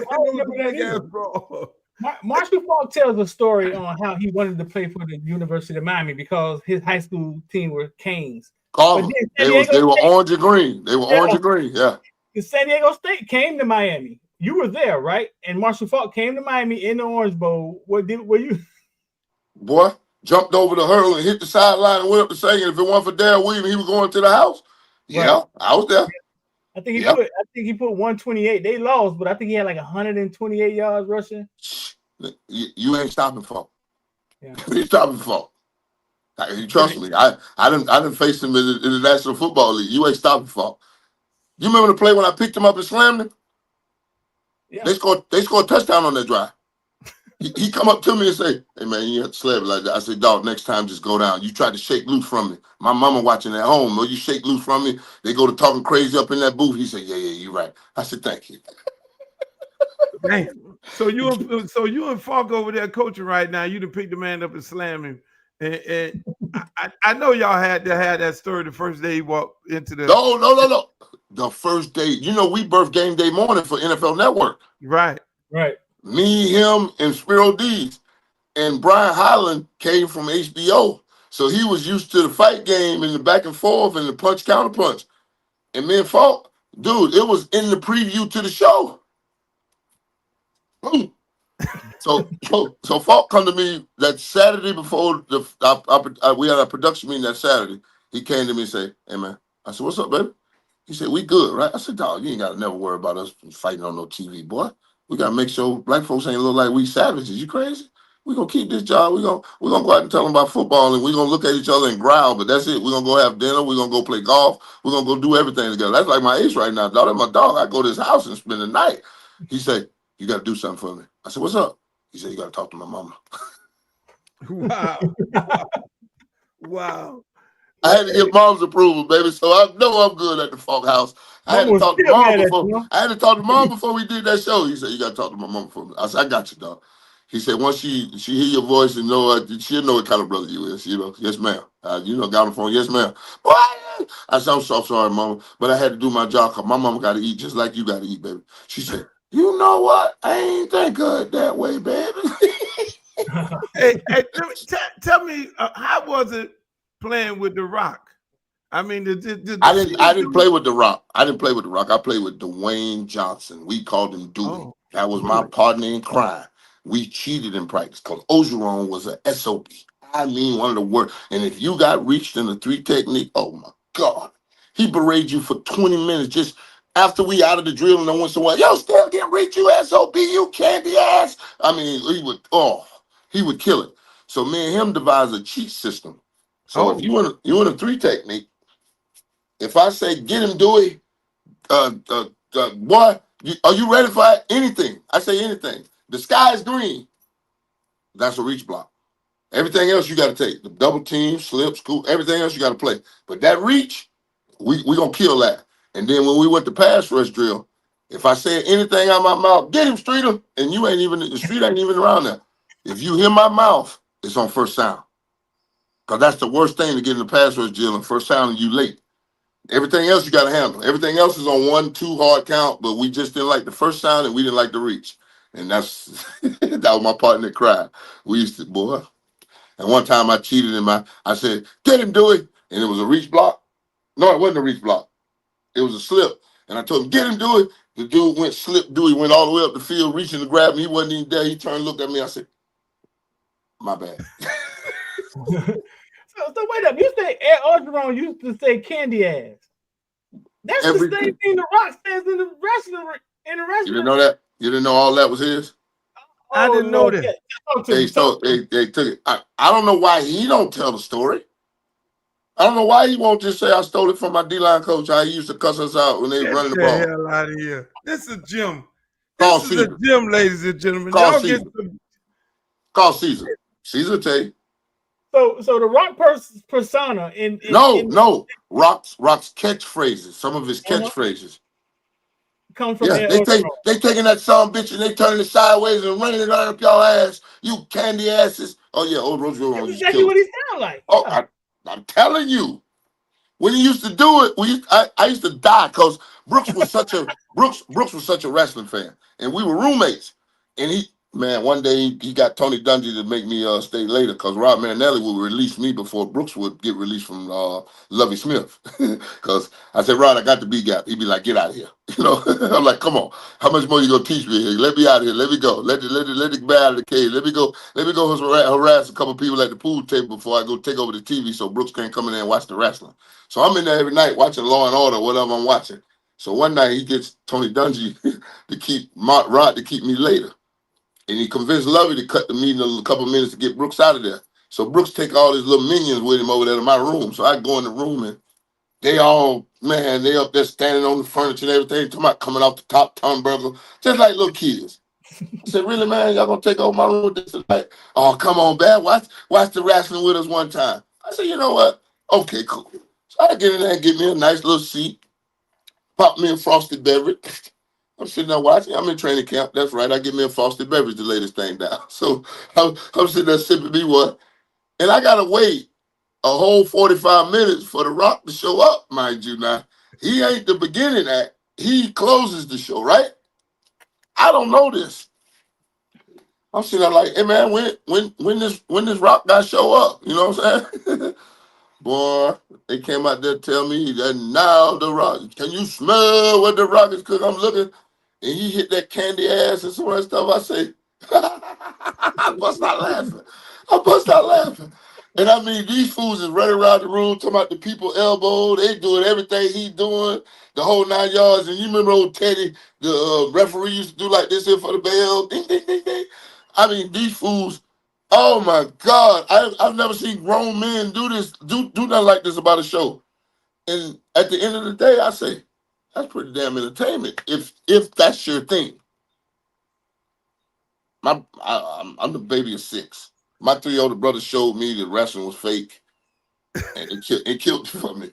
Marshall Faulk tells a story on how he wanted to play for the University of Miami because his high school team were Canes. Carver. They were orange and green. They were orange and green, yeah. The San Diego State came to Miami. You were there, right? And Marshall Faulk came to Miami in the Orange Bowl. Were you? Boy, jumped over the hurdle and hit the sideline and went up to sing. If it wasn't for Darrell Williams, he was going to the house. Yeah, right. I was there. I think he put 128. They lost, but I think he had like 128 yards rushing. You ain't stopping Faulk. Yeah. You ain't stopping Faulk. You trust me. I didn't face him in the National Football League. You ain't stopping Faulk. You remember the play when I picked him up and slammed him? Yeah. They scored a touchdown on that drive. He come up to me and say, hey, man, you have to slam it like that. I said, dog, next time just go down. You tried to shake loose from me. My mama watching at home. No, you shake loose from me. They go to talking crazy up in that booth. He said, yeah, you're right. I said, thank you. Man, so you and Faulk over there coaching right now. You done pick the man up and slam him. And I know y'all had to have that story the first day he walked into the. No. The first day, we birthed game day morning for NFL Network. Right. Me, him, and Spiro Deeds. And Brian Highland came from HBO. So he was used to the fight game and the back and forth and the punch counter punch. And me and Faulk, dude, it was in the preview to the show. Boom. So Faulk come to me that Saturday before we had our production meeting that Saturday. He came to me and said, hey, man. I said, what's up, baby? He said, we good, right? I said, dog, you ain't got to never worry about us fighting on no TV, boy. We got to make sure black folks ain't look like we savages. You crazy? We're going to keep this job. We're gonna go out and tell them about football, and we're going to look at each other and growl, but that's it. We're going to go have dinner. We're going to go play golf. We're going to go do everything together. That's like my ace right now, dog. That's my dog. I go to his house and spend the night. He said, you got to do something for me. I said, what's up? He said, you got to talk to my mama. Wow. I had to get mom's approval, baby. So I know I'm good at the Funk House. I had to Mama talk to still mom mad at before. you. I had to talk to mom before we did that show. He said, "You got to talk to my mom before." I said, "I got you, dog." He said, "Once she hear your voice and know she'll know what kind of brother you is." Yes, ma'am. Got on the phone. Yes, ma'am. What? I said, "I'm so sorry, mama, but I had to do my job because my mama got to eat just like you got to eat, baby." She said, "You know what? I ain't think of it that way, baby." Hey, tell me, how was it playing with The Rock? I mean, did I see didn't. this I didn't dude? play with The Rock. I didn't play with The Rock. I played with Dwayne Johnson. We called him Dewey. Oh, That was my Dewey. partner in crime. We cheated in practice because Ogeron was a SOB. I mean, one of the worst. And if you got reached in the 3 technique, oh my God, he berated you for 20 minutes just after we out of the drill and then once in a while, yo, still getting reached, you SOB, you candy ass. I mean, he would kill it. So me and him devised a cheat system. So if Oh, you in a 3 technique, if I say get him, Dewey, boy, are you ready for anything? I say anything. The sky is green. That's a reach block. Everything else you got to take. The double team, slip, scoop, everything else you got to play. But that reach, we going to kill that. And then when we went to pass rush drill, if I said anything out of my mouth, get him, Streeter, and the street ain't even around there. If you hear my mouth, it's on first sound. Because that's the worst thing to get in the pass rush drill, and first sound and you late. Everything else you got to handle. Everything else is on 1-2 hard count, but we just didn't like the first sound and we didn't like the reach. And that's that was my partner that cried. We used to, boy. And one time I cheated I said, get him, Dewey. And it was a reach block. No, it wasn't a reach block. It was a slip. And I told him, get him, Dewey. The dude went slip, Dewey went all the way up the field, reaching to grab him. He wasn't even there. He turned and looked at me. I said, my bad. So wait up. You say Ed Orgeron used to say candy ass. That's the same thing The Rock says in the wrestling. You didn't know that? You didn't know all that was his? I didn't know that. They took it. I don't know why he don't tell the story. I don't know why he won't just say I stole it from my D-line coach. How he used to cuss us out when they were running the ball. Get the hell out of here. This is Jim. Call This is a gym, ladies and gentlemen. Call Y'all Caesar. get some. Call Caesar. Caesar tell you. So the Rock persona No. Rock's catchphrases. Some of his catchphrases comes from they taking that son bitch and they turning it sideways and running it right up y'all ass. You candy asses. Oh yeah, old Roosevelt. That's exactly what he sound like. Oh, yeah. I'm telling you. When he used to do it, I used to die because Brooks was such a wrestling fan, and we were roommates. And one day he got Tony Dungy to make me stay later because Rob Marinelli would release me before Brooks would get released from Lovey Smith. Because I said, Rod, I got the B gap. He'd be like, get out of here. I'm like, come on, how much more you gonna teach me here? Let me out of here. Let me go. Let it get out of the cage. Let me go harass a couple people at the pool table before I go take over the TV so Brooks can't come in there and watch the wrestling. So I'm in there every night watching Law and Order, whatever I'm watching. So one night he gets Tony Dungy to keep Rod to keep me later. And he convinced Lovey to cut the meeting a couple of minutes to get Brooks out of there. So Brooks take all his little minions with him over there to my room. So I go in the room and they up there standing on the furniture and everything, talking about coming off the top turnbuckle, just like little kids. I said, really, man, y'all gonna take over my room with this tonight? Oh, come on, man. Watch the wrestling with us one time. I said, you know what? Okay, cool. So I get in there and get me a nice little seat, pop me a frosted beverage. I'm sitting there watching. I'm in training camp. That's right. I get me a frosted beverage to lay this thing down. So I'm sitting there sipping me one. And I got to wait a whole 45 minutes for The Rock to show up, mind you. Now, he ain't the beginning act. He closes the show, right? I don't know this. I'm sitting there like, hey, man, when this Rock guy show up? You know what I'm saying? Boy, they came out there to tell me that now The Rock, can you smell what The Rock is cooking? I'm looking, and he hit that candy ass and some of that stuff. I say, I bust out laughing. And I mean, these fools is running around the room talking about the people elbow. They doing everything he doing, the whole 9 yards. And you remember old Teddy, the referee used to do like this here for the bell. Ding, ding, ding, ding. I mean, these fools. Oh my God! I've never seen grown men do this, do nothing like this about a show. And at the end of the day, I say that's pretty damn entertainment. If that's your thing. I'm the baby of 6. My 3 older brothers showed me that wrestling was fake. and it killed it for me.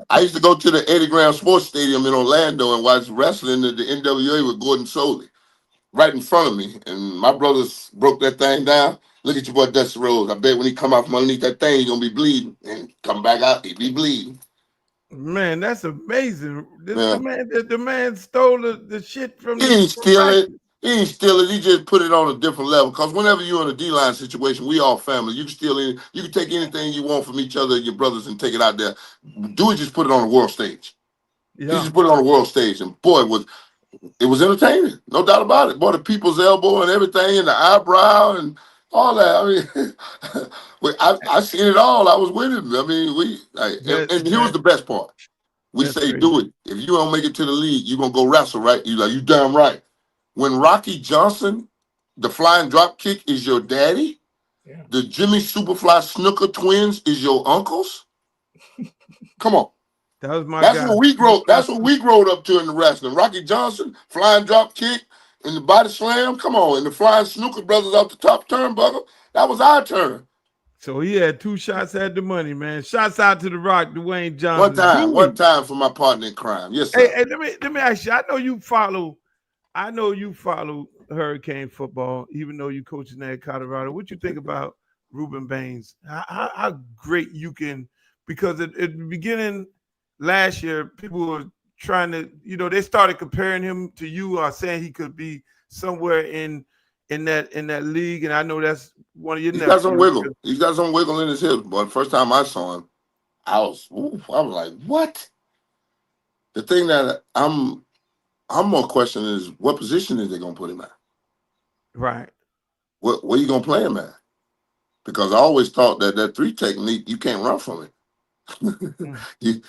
I used to go to the Eddie Graham Sports Stadium in Orlando and watch wrestling at the NWA with Gordon Soley right in front of me, and my brothers broke that thing down. Look at your boy Dusty Rhodes. I bet when he come out from underneath that thing, he's gonna be bleeding, and come back out, he be bleeding. Man, that's amazing. Yeah. The man stole the shit from He ain't steal it. He ain't steal it. He just put it on a different level. Because whenever you're in a D-line situation, we all family. You can steal it. You can take anything you want from each other, your brothers, and take it out there. Dewey just put it on the world stage. He just put it on the world stage, and boy, it was entertaining, no doubt about it. Boy, the people's elbow and everything, and the eyebrow and all that. I mean, I seen it all. I was with him. I mean, and here was the best part. We That's say, crazy. do it. If you don't make it to the league, you're gonna go wrestle, right? You damn right. When Rocky Johnson, the flying drop kick, is your daddy, Yeah. the Jimmy Superfly Snooker twins is your uncles. Come on. That was my That's guy. what we grew. That's what we growed up to in the wrestling. Rocky Johnson, flying drop kick, and the body slam. Come on, and the flying snooker brothers off the top turnbuckle. That was our turn. So he had 2 shots at the money, man. Shouts out to The Rock, Dwayne Johnson. One time for my partner in crime. Yes, sir. Hey, let me ask you. I know you follow Hurricane football, even though you coaching at Colorado. What you think about Ruben Baines? How great you can, because at the beginning last year, people were trying to, they started comparing him to you, or saying he could be somewhere in that league. And I know that's one of your He's got some wiggle. He's got some wiggle in his hips. But the first time I saw him, I was like, what? The thing that I'm more questioning is, what position is they gonna put him at? Right. Where you gonna play him at? Because I always thought that 3 technique, you can't run from it. you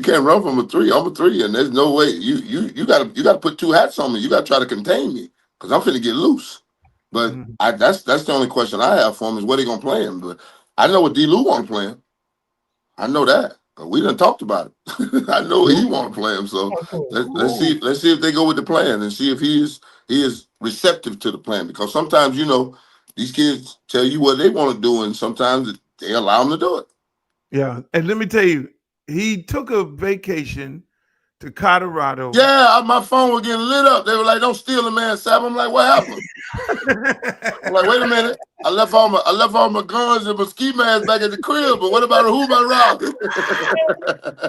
can't run from a 3. I'm a 3, and there's no way you gotta put 2 hats on me. You gotta try to contain me, because I'm finna get loose. But that's the only question I have for him, is where they gonna play him. But I know what D. Lou want to play him. I know that. We done talked about it. I know he want to play him. So let's see if they go with the plan, and see if he is receptive to the plan. Because sometimes, these kids tell you what they want to do, and sometimes they allow them to do it. Yeah, and let me tell you, he took a vacation to Colorado. Yeah, my phone was getting lit up. They were like, "Don't steal the man, Sab." I'm like, "What happened?" I'm like, "Wait a minute. I left all my guns and my ski mask back at the crib. But what about who I robbed?"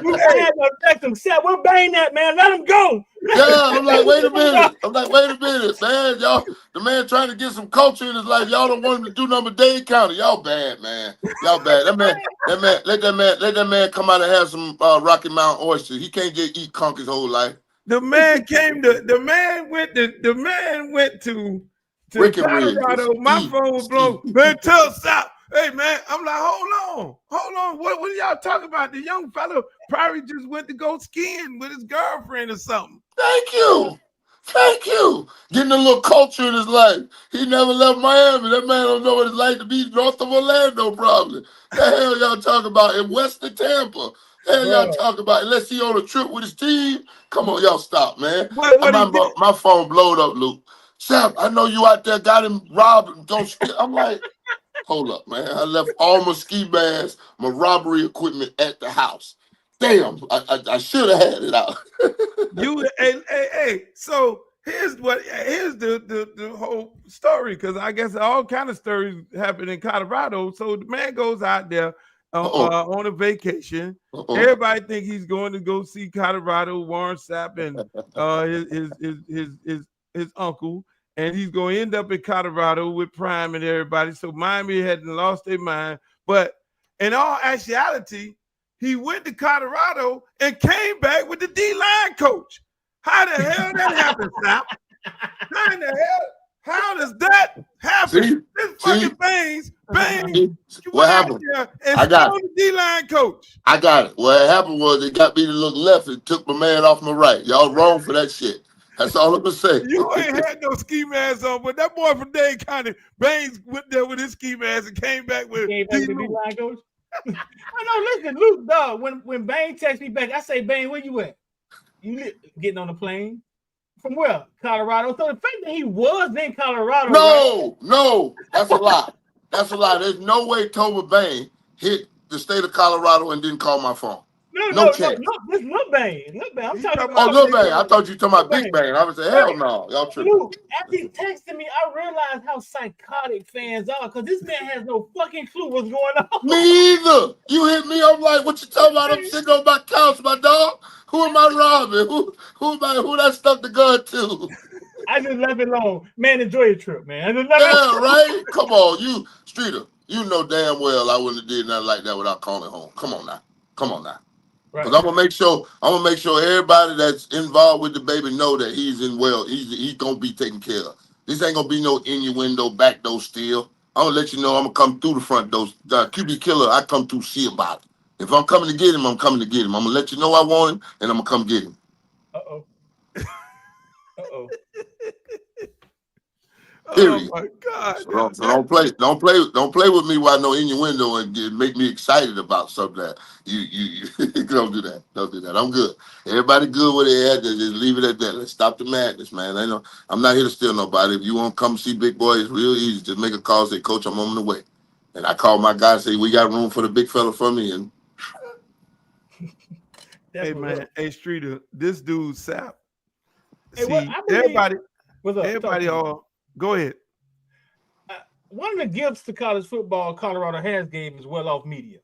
You had to affect him. Sab, where Bane at, man? Let him go. Yeah, I'm like, wait a minute, man. Y'all, the man trying to get some culture in his life. Y'all don't want him to do nothing but Dade County. Y'all bad, man. Y'all bad. Let that man come out and have some Rocky Mountain oysters. He can't just eat conch his whole life. The man went to Colorado. My phone was blown. Man, stop. Hey, man, I'm like, hold on. What are y'all talking about? The young fellow probably just went to go skiing with his girlfriend or something. Thank you. Getting a little culture in his life. He never left Miami. That man don't know what it's like to be north of Orlando, probably. The hell y'all talking about in western Tampa? Y'all talking about, unless he on a trip with his team? Come on, y'all stop, man. My phone blowed up, Luke. Sam, I know you out there got him robbed. I'm like, hold up, man. I left all my ski masks, my robbery equipment at the house. Damn, I should have had it out. Hey. So here's the whole story, because I guess all kind of stories happen in Colorado. So the man goes out there on a vacation. Everybody think he's going to go see Colorado, Warren Sapp, and his uncle, and he's going to end up in Colorado with Prime and everybody. So Miami hadn't lost their mind, but in all actuality, he went to Colorado and came back with the D-line coach. How the hell that happened, Sapp? How does that happen? This fucking Baines, what happened? I got the D-line coach. I got it. What happened was, it got me to look left and took my man off my right. Y'all wrong for that shit. That's all I'm gonna say. You ain't had no ski mask on, but that boy from Dade County, Baines, went there with his ski mask and came back with the D-line coach. I know. Listen, Luke, dog. When Bane texts me back, I say, Bane, where you at? You getting on the plane? From where? Colorado. So the fact that he was in Colorado. No, that's a lie. That's a lie. There's no way Toba Bane hit the state of Colorado and didn't call my phone. No, chance. this Lil Bane. I'm talking talking Oh, about Lil Bane. I thought you were talking about Lil Big Bang. I would say, hell no. Y'all tripping. Luke, after he texted me, I realized how psychotic fans are because this man has no fucking clue what's going on. Me either. You hit me. I'm like, what you talking about? I'm sitting on my couch, my dog. Who am I robbing? Who that stuck the gun to? I just left it alone. Man, enjoy your trip, man. I just left Yeah, right? Come on, you Streeter. You know damn well I wouldn't have did nothing like that without calling home. Come on now. Because I'm gonna make sure everybody that's involved with the baby know that he's gonna be taken care of. This ain't gonna be no innuendo, back door steal. I'm gonna let you know I'm gonna come through the front door. QB Killer, I come through see about it. If I'm coming to get him, I'm coming to get him. I'm gonna let you know I want him and I'm gonna come get him. Uh-oh. Period. Oh my God! So don't play with me while no innuendo and make me excited about something that you don't do that. Don't do that. I'm good. Everybody good with it. Just leave it at that. Let's stop the madness, man. I'm not here to steal nobody. If you want to come see Big Boy, it's real easy. Just make a call, say, Coach, I'm on the way. And I call my guy, say, we got room for the big fella for me. And hey man, hey Streeter, this dude Sap. Hey, See, everybody go ahead. One of the gifts to college football Colorado has gave is well off media.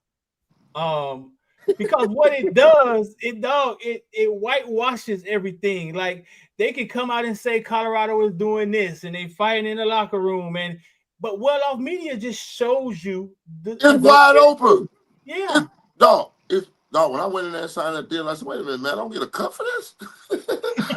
Because what it does, it whitewashes everything. Like they can come out and say Colorado is doing this and they fighting in the locker room, but well off media just shows you it's wide open. Yeah. When I went in there and signed that deal, I said, wait a minute, man, I don't get a cut for this.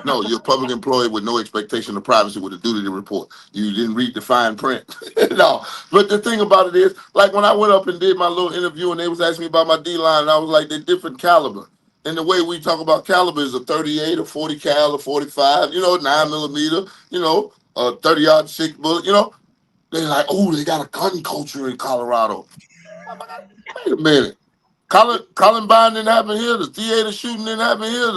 No, you're a public employee with no expectation of privacy with a duty to report. You didn't read the fine print. No, but the thing about it is, like when I went up and did my little interview and they was asking me about my D-line, and I was like, they're different caliber. And the way we talk about caliber is a 38, a 40 cal, a 45, 9 millimeter, a 30-yard 6 bullet, They're like, oh, they got a gun culture in Colorado. Wait a minute. Columbine didn't happen here. The theater shooting didn't happen here.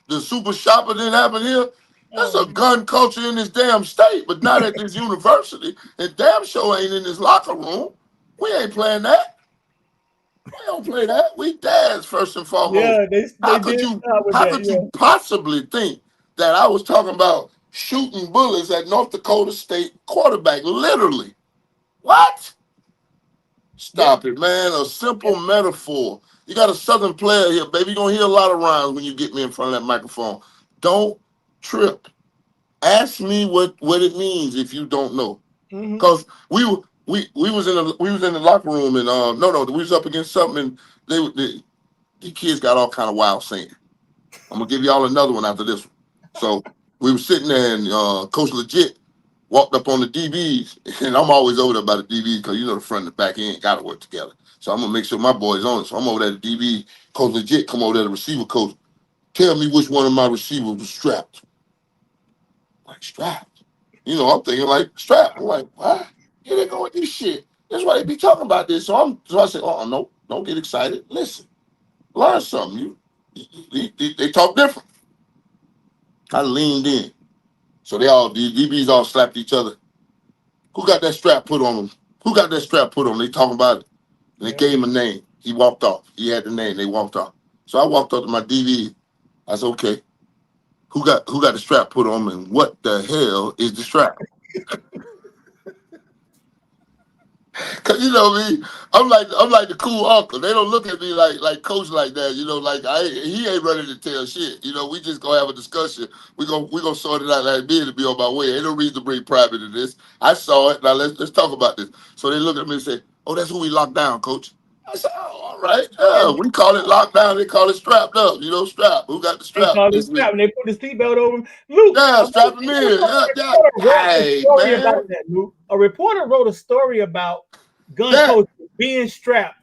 The super shopper didn't happen here. That's a gun culture in this damn state, but not at this university. And damn sure ain't in this locker room. We ain't playing that. We don't play that. We dads first and foremost. Yeah, how could you possibly think that I was talking about shooting bullets at North Dakota State quarterback? Literally. What? Stop it, man. A simple metaphor. You got a Southern player here, baby. You're going to hear a lot of rhymes when you get me in front of that microphone. Don't trip. Ask me what it means if you don't know. Because we was in the locker room and we was up against something and the kids got all kind of wild saying. I'm going to give y'all another one after this one. So we were sitting there and Coach Legit walked up on the DBs, and I'm always over there by the DBs because the front and the back end got to work together. So I'm going to make sure my boy's on it. So I'm over there at the DB. Coach Legit come over there, the receiver coach. Tell me which one of my receivers was strapped. Like, strapped? I'm thinking like, strapped. I'm like, what? Here they go with this shit. That's why they be talking about this. So I said, oh, no, don't get excited. Listen, learn something. They talk different. I leaned in. So the DBs all slapped each other. Who got that strap put on them? They talking about it. And they gave him a name. He walked off. He had the name. They walked off. So I walked up to my DB. I said, okay, who got the strap put on him and what the hell is the strap? Cause me, I'm like the cool uncle. They don't look at me like coach like that. He ain't ready to tell shit. We just gonna have a discussion. We gonna sort it out like me to be on my way. Ain't no reason to bring private in this. I saw it. Now let's talk about this. So they look at me and say, "Oh, that's who we locked down, coach." I said, "Oh, all right. We call it lockdown. They call it strapped up. Strap. Who got the strap? They call it strap, and they put the seatbelt over him. Luke, strap him in. Hey, man. A reporter wrote a story about gun coaches being strapped.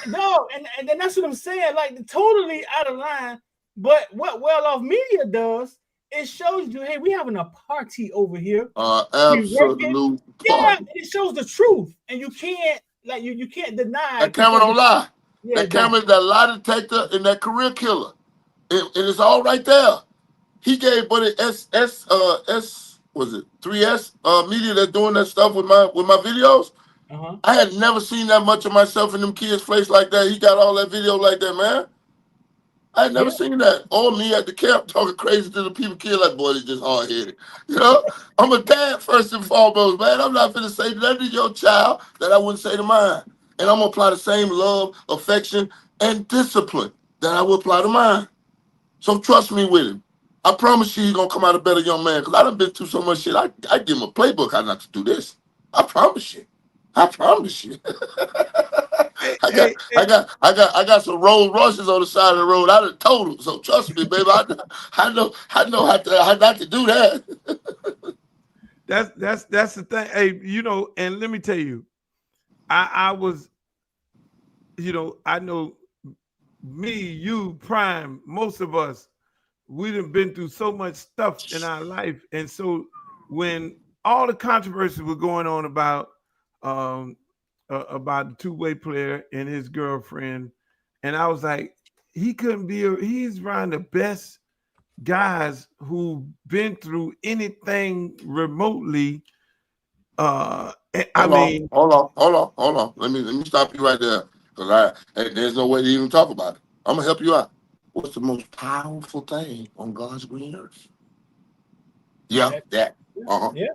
No, and then that's what I'm saying. Like, totally out of line. But what Well Off Media does, it shows you, hey, we having a party over here. Absolute party. Yeah, it shows the truth, and you can't you can't deny. That camera don't lie. Yeah, that camera is that lie detector and that career killer. And it's all right there. He gave was it 3S media that's doing that stuff with my videos. I had never seen that much of myself in them kids' face like that. He got all that video like that, man. I had never seen that. Or me at the camp talking crazy to the people, kid like, boy, they just hard-headed. You know? I'm a dad first and foremost, man. I'm not finna say nothing to your child that I wouldn't say to mine. And I'm gonna apply the same love, affection, and discipline that I would apply to mine. So trust me with him. I promise you he's gonna come out a better young man. Because I done been through so much shit. I give him a playbook how not to do this. I promise you. I promise you. I got some Rolls Royces on the side of the road. I done told him. So trust me, baby. I know how not to do that. That's the thing. Hey, you know, and let me tell you, I was, you know, I know me, you, Prime, most of us, we done been through so much stuff in our life. And so when all the controversy was going on about the two-way player and his girlfriend, and I was like, he's around the best guys who've been through anything remotely. Hold on. Let me stop you right there, because there's no way to even talk about it. I'm gonna help you out. What's the most powerful thing on God's green earth? Yeah, that. Yeah.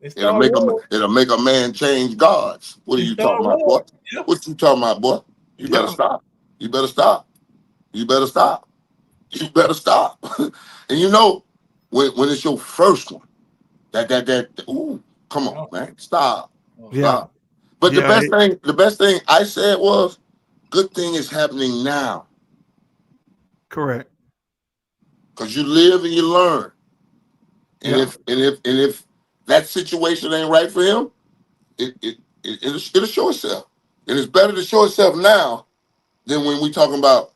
It'll make a man change gods. What are you talking about, boy? Yeah. What you talking about, boy? You better stop. You better stop. You better stop. You better stop. And you know, when it's your first one, ooh, come on, man. Stop. Stop. But the best thing I said was, good thing is happening now. Correct. Because you live and you learn. And if that situation ain't right for him, it'll show itself. And it's better to show itself now than when we talking about.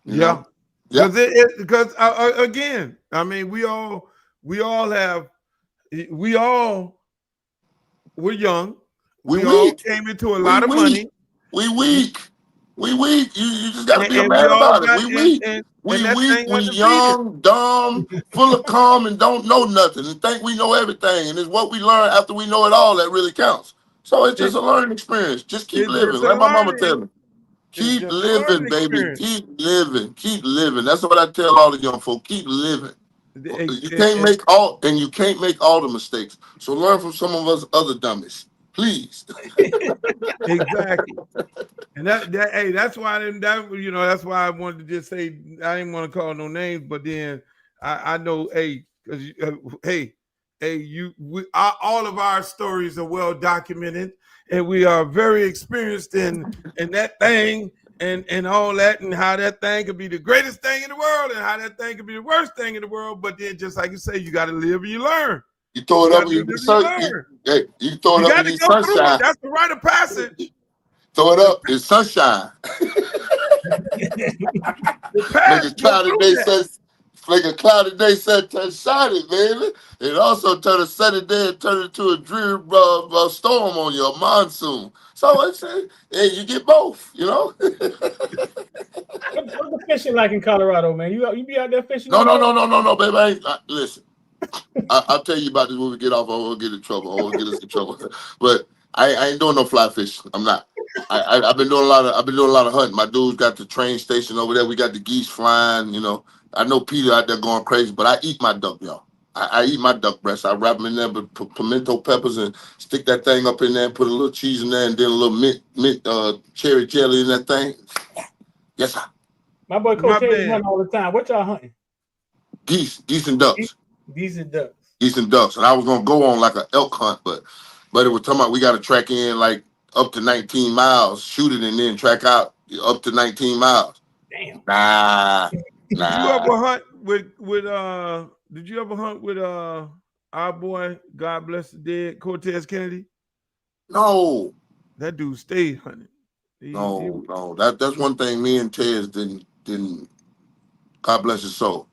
Because again, I mean, we're young. We all came into a lot of money. We weak. You just gotta be a man about it. We weak. We young, dumb, full of calm, and don't know nothing, and think we know everything. And it's what we learn after we know it all that really counts. So it's just a learning experience. Just keep living. Like my mama tell me. Keep living, baby. Keep living. That's what I tell all the young folk. Keep living. You can't make all the mistakes. So learn from some of us other dummies. Please. Exactly. And that's why that's why I wanted to just say, I didn't want to call no names, but then I know, all of our stories are well documented, and we are very experienced in that thing and all that, and how that thing could be the greatest thing in the world and how that thing could be the worst thing in the world. But then, just like you say, you got to live and you learn. You throw it up in the sun. You throw it up in the sunshine. That's the rite of passage. Throw it up in sunshine. Make a cloudy day set turn shiny, baby. It also turn a sunny day and turn it into a dreary storm on your monsoon. So it's you get both, you know. What's the fishing like in Colorado, man? You be out there fishing? No, baby. Listen. I'll tell you about this when we get off. I won't get in trouble. I won't get us in trouble. But I ain't doing no fly fishing. I'm not. I've been doing a lot of hunting. My dude's got the train station over there. We got the geese flying. You know, I know Peter out there going crazy, but I eat my duck, y'all. I eat my duck breast. I wrap them in there with pimento peppers and stick that thing up in there and put a little cheese in there and then a little mint cherry jelly in that thing. Yes, sir. My boy Coach is hunting all the time. What y'all hunting? Geese and ducks. Geese and ducks. Geese and ducks. And I was gonna go on like an elk hunt, but it was talking about we got to track in like up to 19 miles, shoot it, and then track out up to 19 miles. Damn. Nah. Did you ever hunt Did you ever hunt with our boy, God bless the dead, Cortez Kennedy? No. That dude stayed hunting. No. That's one thing me and Tez didn't. God bless his soul.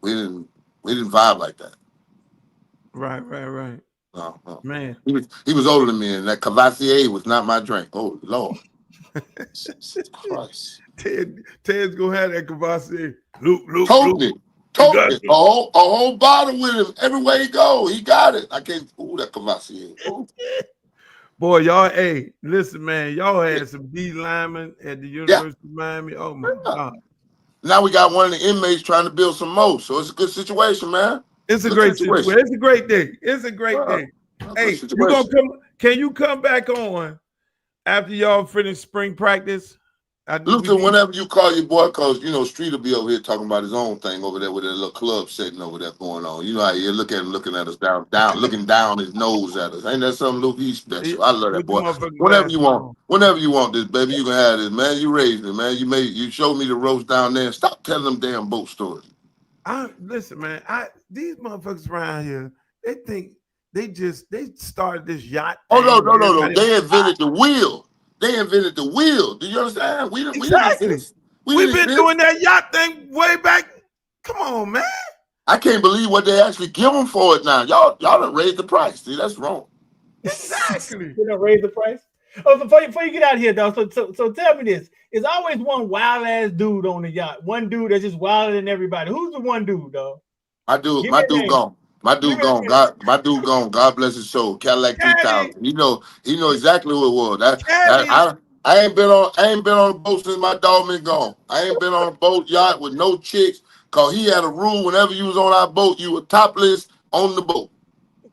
We didn't vibe like that. Right. No. Man. He was older than me, and that Cavassier was not my drink. Oh Lord. Christ. Ted's gonna have that Cavassier. Luke. Totally. A whole bottle with him everywhere he go. He got it. I can't. Ooh, that Cavassier. Boy, y'all, hey, listen, man, y'all had some D linemen at the University of Miami. Oh my God. Now we got one of the inmates trying to build some more. So it's a good situation, man. It's a Good great situation. It's a great day. It's a great Yeah. day. Hey, you gonna come? Can you come back on after y'all finish spring practice? Luther, whenever you call your boy, cause you know Street will be over here talking about his own thing over there with that little club setting over there going on. You know how you look at him looking at us down, looking down his nose at us. Ain't that something, Luke? He's special. I love that boy. Whenever you want this, baby, you can have this, man. You raised me, man. You showed me the roast down there. Stop telling them damn boat stories. Listen, man. These motherfuckers around here, they think they started this yacht. Oh no. They invented the wheel. They invented the wheel. Do you understand? We've been doing that yacht thing way back. Come on, man. I can't believe what they actually give them for it now. Y'all done raised the price. See, that's wrong. Exactly. You don't raise the price. Oh, before you get out of here, though. So tell me this: it's always one wild ass dude on the yacht. One dude that's just wilder than everybody. Who's the one dude, though? My dude gone. My dude gone. God bless his soul. Cadillac 3000. You know exactly who it was. I ain't been on a boat since my dog been gone. I ain't been on a boat yacht with no chicks, cause he had a rule whenever you was on our boat, you were topless on the boat.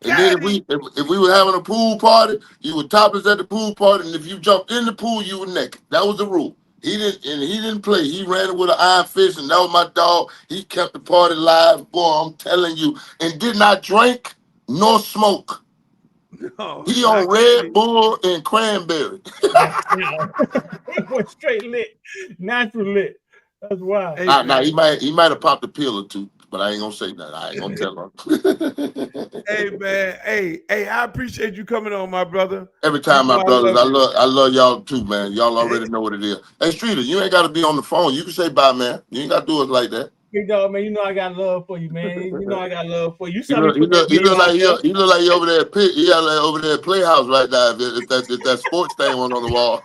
And then if we were having a pool party, you were topless at the pool party, and if you jumped in the pool, you were naked. That was the rule. He didn't play. He ran it with an iron fist, and that was my dog. He kept the party live, boy. I'm telling you, and did not drink nor smoke. No, he on Red Bull and cranberry. He went straight lit, natural lit. That's wild. Hey, now he might have popped a pill or two, but I ain't gonna say that. I ain't gonna tell him. Hey man, hey, I appreciate you coming on, my brother. Every time, my brothers, I love y'all too, man. Y'all already know what it is. Hey, Streeter, you ain't got to be on the phone. You can say bye, man. You ain't got to do it like that. Big dog, man, you know I got love for you, man. You know I got love for you. You look like you over there at Pitt. You like over there at Playhouse right now. If that sports thing went on the wall.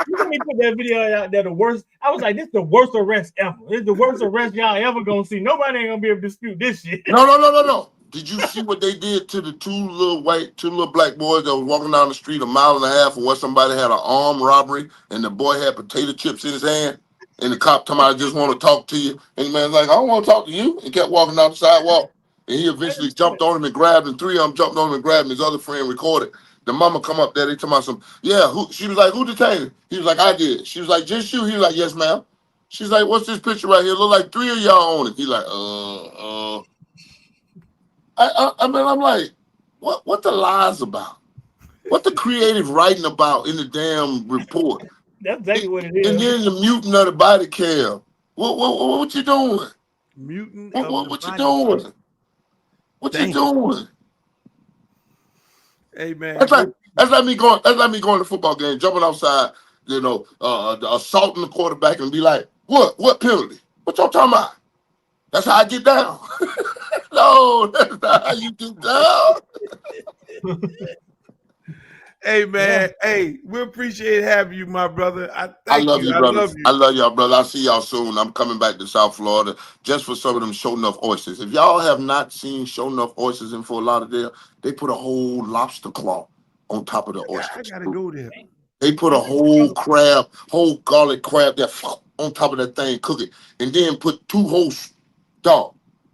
You let me put that video out there. The worst. I was like, this is the worst arrest ever. This is the worst arrest y'all ever gonna see. Nobody ain't gonna be able to dispute this shit. No. Did you see what they did to the two little black boys that was walking down the street a mile and a half from where somebody had an armed robbery and the boy had potato chips in his hand? And the cop told him, I just want to talk to you. And the man's like, I don't want to talk to you. And kept walking down the sidewalk. And he eventually jumped on him and grabbed him. Three of them jumped on him and grabbed him. His other friend recorded. The mama come up there. They talking about some, she was like, who detained him? He was like, I did. She was like, just you? He was like, yes, ma'am. She's like, what's this picture right here? Look like three of y'all on it. He like, I mean, I'm like, what the lies about? What the creative writing about in the damn report? That's exactly what it is. And then the mutant of the body cam. What you doing? Mutant. What you doing? What you doing? Hey man, that's like me going to the football game, jumping outside, assaulting the quarterback, and be like, what penalty? What y'all talking about? That's how I get down. No, that's not how you get down. Hey man, hey, we appreciate having you, my brother. I love you, brother. I love y'all, brother. I'll see y'all soon. I'm coming back to South Florida just for some of them Show Enough oysters. If y'all have not seen Show Enough oysters in Fort Lauderdale, they put a whole lobster claw on top of the oysters. I gotta go there. They put a whole garlic crab there on top of that thing, cook it, and then put two whole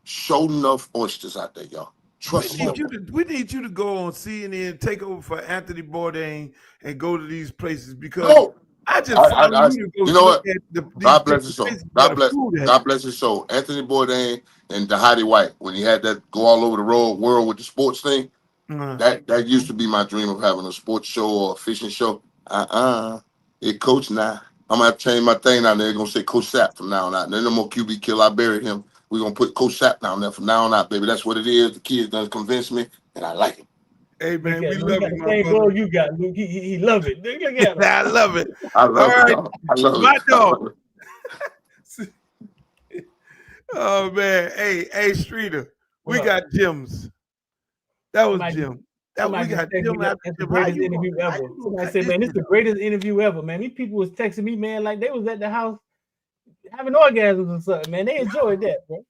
Show Enough oysters out there, y'all. We need you to go on CNN, take over for Anthony Bourdain, and go to these places because I just you know what? God bless his soul. God bless his soul. Anthony Bourdain and Heidi White, when he had that go all over the world with the sports thing, that used to be my dream of having a sports show or a fishing show. It Coach now. I'm gonna have to change my thing down there. They're gonna say Coach Sapp from now on out. There's no more QB Kill. I buried him. We're going to put Coach Sapp down there from now on out, baby. That's what it is. The kids done convinced me, and I like it. Hey, man, we love you, my brother. You got, Luke. He love it. Look at him. I love it. I love it. My dog. Oh, man. Hey, Streeter, we got Jim's. That was Jim. We got Jim. That's the greatest interview ever. Somebody said, man, this is the greatest interview ever, man. These people was texting me, man, like they was at the house having orgasms or something, man. They enjoyed that, bro.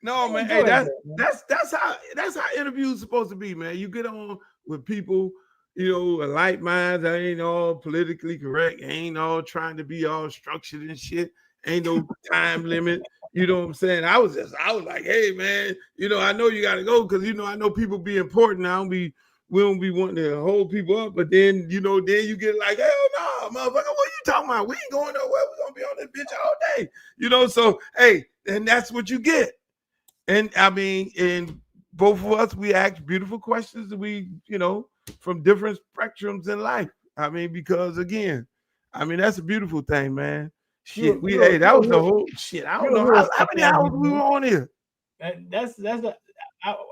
No, man. Hey, that's how interviews supposed to be, man. You get on with people, light minds. I ain't all politically correct. Ain't all trying to be all structured and shit. Ain't no time limit. You know what I'm saying? I was like, hey man, I know you gotta go because I know people be important. We don't be wanting to hold people up, but then then you get like, hell no, motherfucker, what you talking about? We ain't going nowhere. We're gonna be on this bitch all day. So hey, and that's what you get. And I mean, and both of us, we ask beautiful questions. We, from different spectrums in life. I mean, because again, that's a beautiful thing, man. Shit, that was the whole shit. I don't know how many hours we were on here. That's an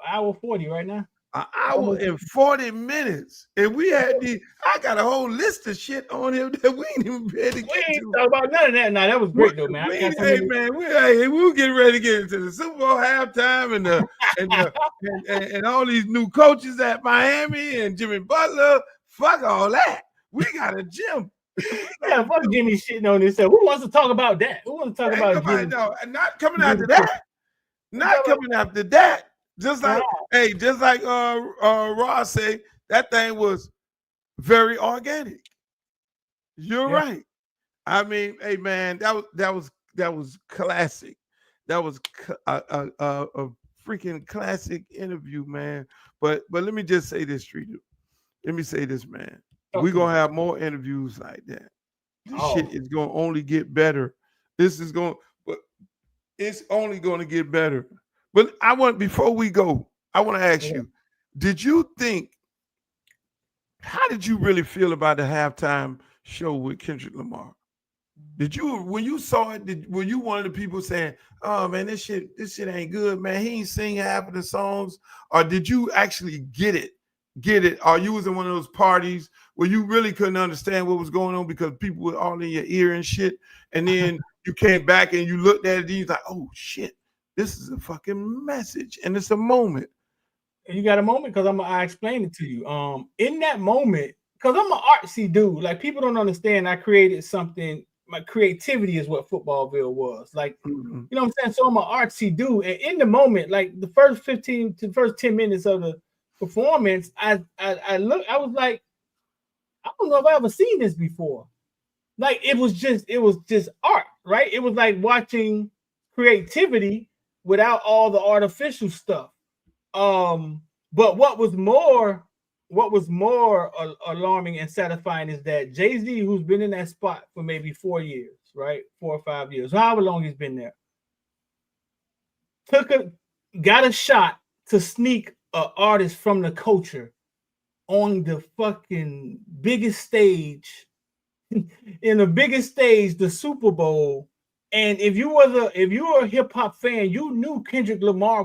hour 40 right now. An hour and 40 minutes. And we had I got a whole list of shit on here that we ain't even ready to get to. We ain't talk about none of that. Nah, that was great though, man. We were getting ready to get into the Super Bowl halftime and all these new coaches at Miami and Jimmy Butler. Fuck all that. We got a gym. Yeah, fuck Jimmy shitting on himself. Who wants to talk about that? Who wants to talk about Jimmy? No, not coming after that. Not coming after that. Just like Ross say, that thing was very organic. You're right. I mean, hey man, that was classic. That was a freaking classic interview, man. But let me just say this, Streeter. Let me say this, man. We're gonna have more interviews like that. This shit is gonna only get better. But it's only gonna get better. But before we go, I want to ask you, how did you really feel about the halftime show with Kendrick Lamar? When you saw it, were you one of the people saying, oh man, this shit ain't good, man, he ain't sing half of the songs? Or did you actually get it? Or you was in one of those parties where you really couldn't understand what was going on because people were all in your ear and shit, and then you came back and you looked at it and you was like, oh shit, this is a fucking message and it's a moment. You got a moment? Because I explain it to you. In that moment, because I'm an artsy dude. Like, people don't understand I created something. My creativity is what Footballville was. Like, you know what I'm saying? So I'm an artsy dude. And in the moment, like the first 15 to the first 10 minutes of the performance, I was like, I don't know if I ever seen this before. Like, it was just art, right? It was like watching creativity without all the artificial stuff. But what was more alarming and satisfying is that Jay-Z, who's been in that spot for maybe 4 years, right? 4 or 5 years, however long he's been there, got a shot to sneak an artist from the culture on the fucking biggest stage, in the biggest stage, the Super Bowl. And if you were a hip hop fan, you knew Kendrick Lamar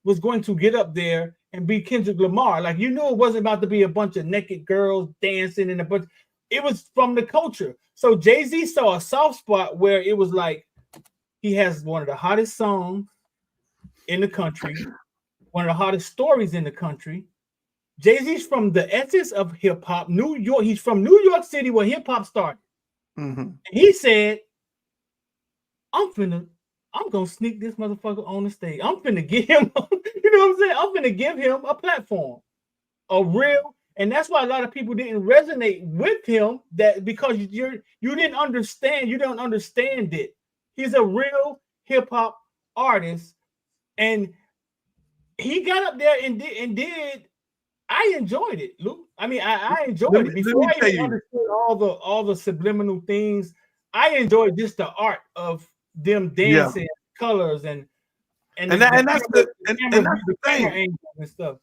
was going to get up there and be Kendrick Lamar. Like, you knew it wasn't about to be a bunch of naked girls dancing and it was from the culture. So Jay-Z saw a soft spot where it was like, he has one of the hottest songs in the country, one of the hottest stories in the country. Jay-Z's from the essence of hip hop, New York. He's from New York City where hip hop started. And he said, I'm gonna sneak this motherfucker on the stage. I'm finna give him, you know what I'm saying? I'm finna give him a platform, and that's why a lot of people didn't resonate with him. That because you didn't understand, you don't understand it. He's a real hip hop artist, and he got up there and did. I enjoyed it, Luke. I mean, I enjoyed it before I even understood all the subliminal things. I enjoyed just the art of them dancing, colors, and that's the thing. And stuff.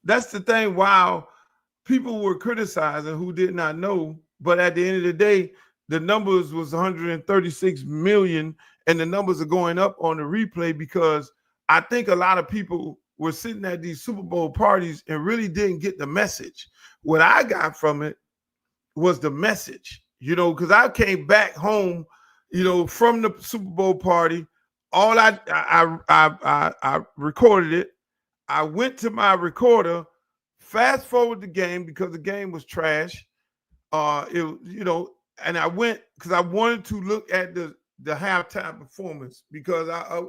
That's the thing. Wow, people were criticizing who did not know, but at the end of the day, the numbers was 136 million, and the numbers are going up on the replay because I think a lot of people were sitting at these Super Bowl parties and really didn't get the message. What I got from it was the message, because I came back home, from the Super Bowl party. All I recorded it. I went to my recorder, fast forward the game because the game was trash. And I went because I wanted to look at the halftime performance because I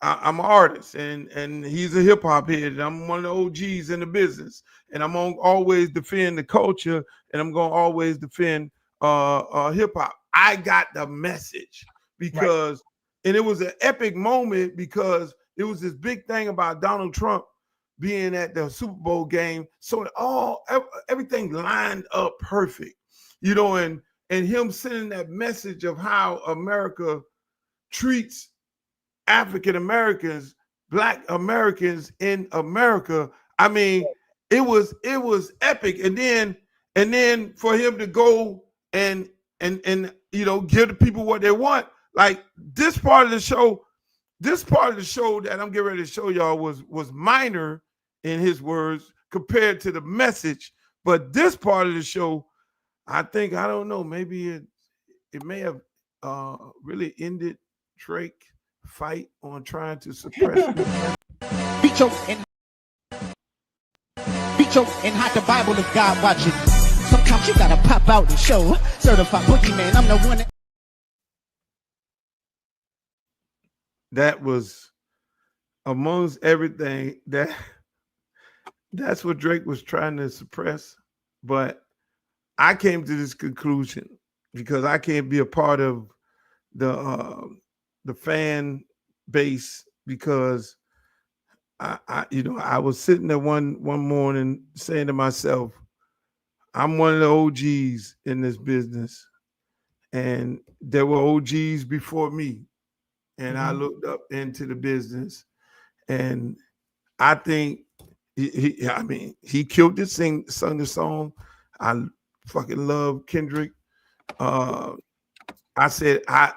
I'm an artist, and he's a hip hop head, and I'm one of the OGs in the business, and I'm gonna always defend the culture, and I'm gonna always defend hip hop. I got the message because, and it was an epic moment because it was this big thing about Donald Trump being at the Super Bowl game, so everything lined up perfect, you know, and him sending that message of how America treats African Americans, Black Americans in America. I mean, it was epic. And then for him to go and you know, give the people what they want. Like this part of the show that I'm getting ready to show y'all was minor in his words compared to the message. But this part of the show, I think, I don't know, maybe it may have really ended Drake fight on trying to suppress Beat your and hide the Bible if God watching. Sometimes you gotta pop out and show. Certified boogeyman, I'm the one that was amongst everything that's what Drake was trying to suppress. But I came to this conclusion because I can't be a part of the fan base because I was sitting there one morning saying to myself, I'm one of the OGs in this business, and there were OGs before me, and I looked up into the business, and I think he killed it, sung the song. I fucking love Kendrick. I said I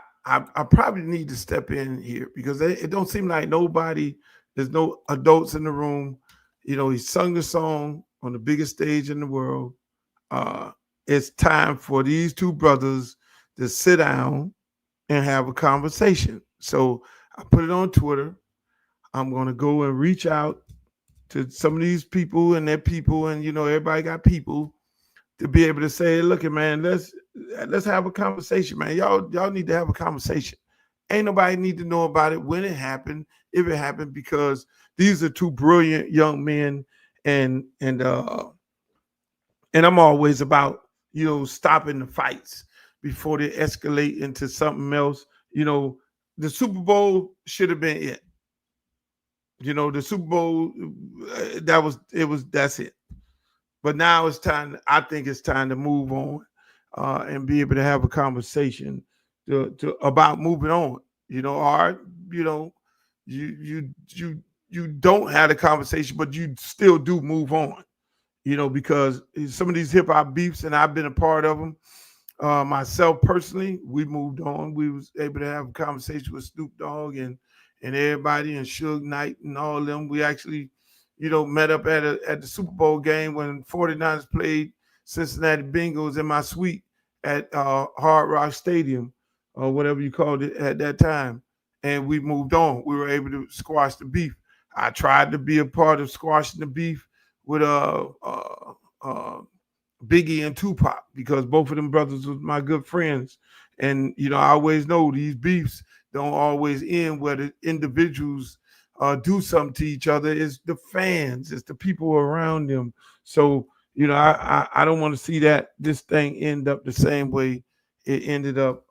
probably need to step in here because it don't seem like there's no adults in the room. You know, he sung the song on the biggest stage in the world. It's time for these two brothers to sit down and have a conversation. So I put it on Twitter. I'm going to go and reach out to some of these people and their people, and you know, everybody got people to be able to say, look, man, let's have a conversation, man. Y'all need to have a conversation. Ain't nobody need to know about it when it happened, if it happened, because these are two brilliant young men, and I'm always about, you know, stopping the fights before they escalate into something else. You know, the Super Bowl should have been it. You know, the Super Bowl, that's it. But now it's time. I think it's time to move on and be able to have a conversation about moving on. You know, Art. You know, you don't have a conversation, but you still do move on. You know, because some of these hip hop beefs, and I've been a part of them myself personally. We moved on. We was able to have a conversation with Snoop Dogg and everybody, and Suge Knight and all of them. We actually, you know, met up at the Super Bowl game when 49ers played Cincinnati Bengals in my suite at Hard Rock Stadium, or whatever you called it at that time. And we moved on. We were able to squash the beef. I tried to be a part of squashing the beef with Biggie and Tupac, because both of them brothers was my good friends. And, you know, I always know these beefs don't always end where the individuals do something to each other. It's the fans, it's the people around them. So, you know, I don't want to see this thing end up the same way it ended up,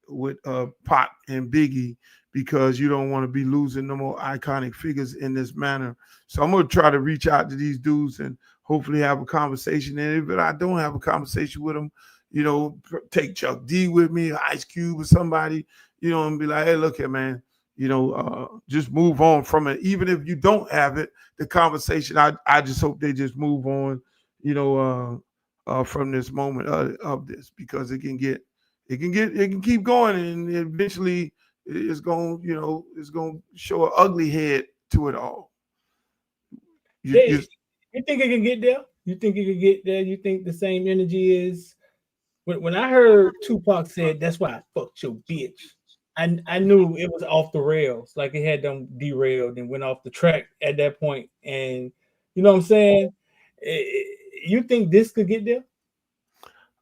with Pac and Biggie, because you don't want to be losing no more iconic figures in this manner. So I'm going to try to reach out to these dudes and hopefully have a conversation. And if I don't have a conversation with them, you know, take Chuck D with me, or Ice Cube, or somebody, you know, and be like, hey, look here, man, you know, just move on from it. Even if you don't have it, the conversation, I just hope they just move on, you know, from this moment of this, because it can keep going, and eventually it's going to show an ugly head to it all. You think it can get there? You think it can get there? You think the same energy is? When I heard Tupac said, "That's why I fucked your bitch," I knew it was off the rails. Like it had them derailed and went off the track at that point. And you know what I'm saying? You think this could get there?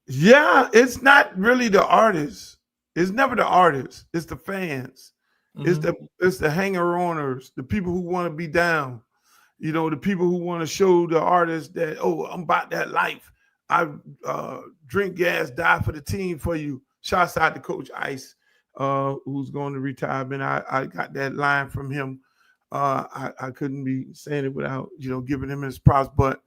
Yeah, it's not really the artist. It's never the artists. It's the fans. Mhm. It's the hanger-oners, the people who want to be down. You know, the people who want to show the artists that, oh, I'm about that life. I drink gas, die for the team for you. Shouts out to Coach Ice, who's going to retirement. I got that line from him. I couldn't be saying it without, giving him his props. But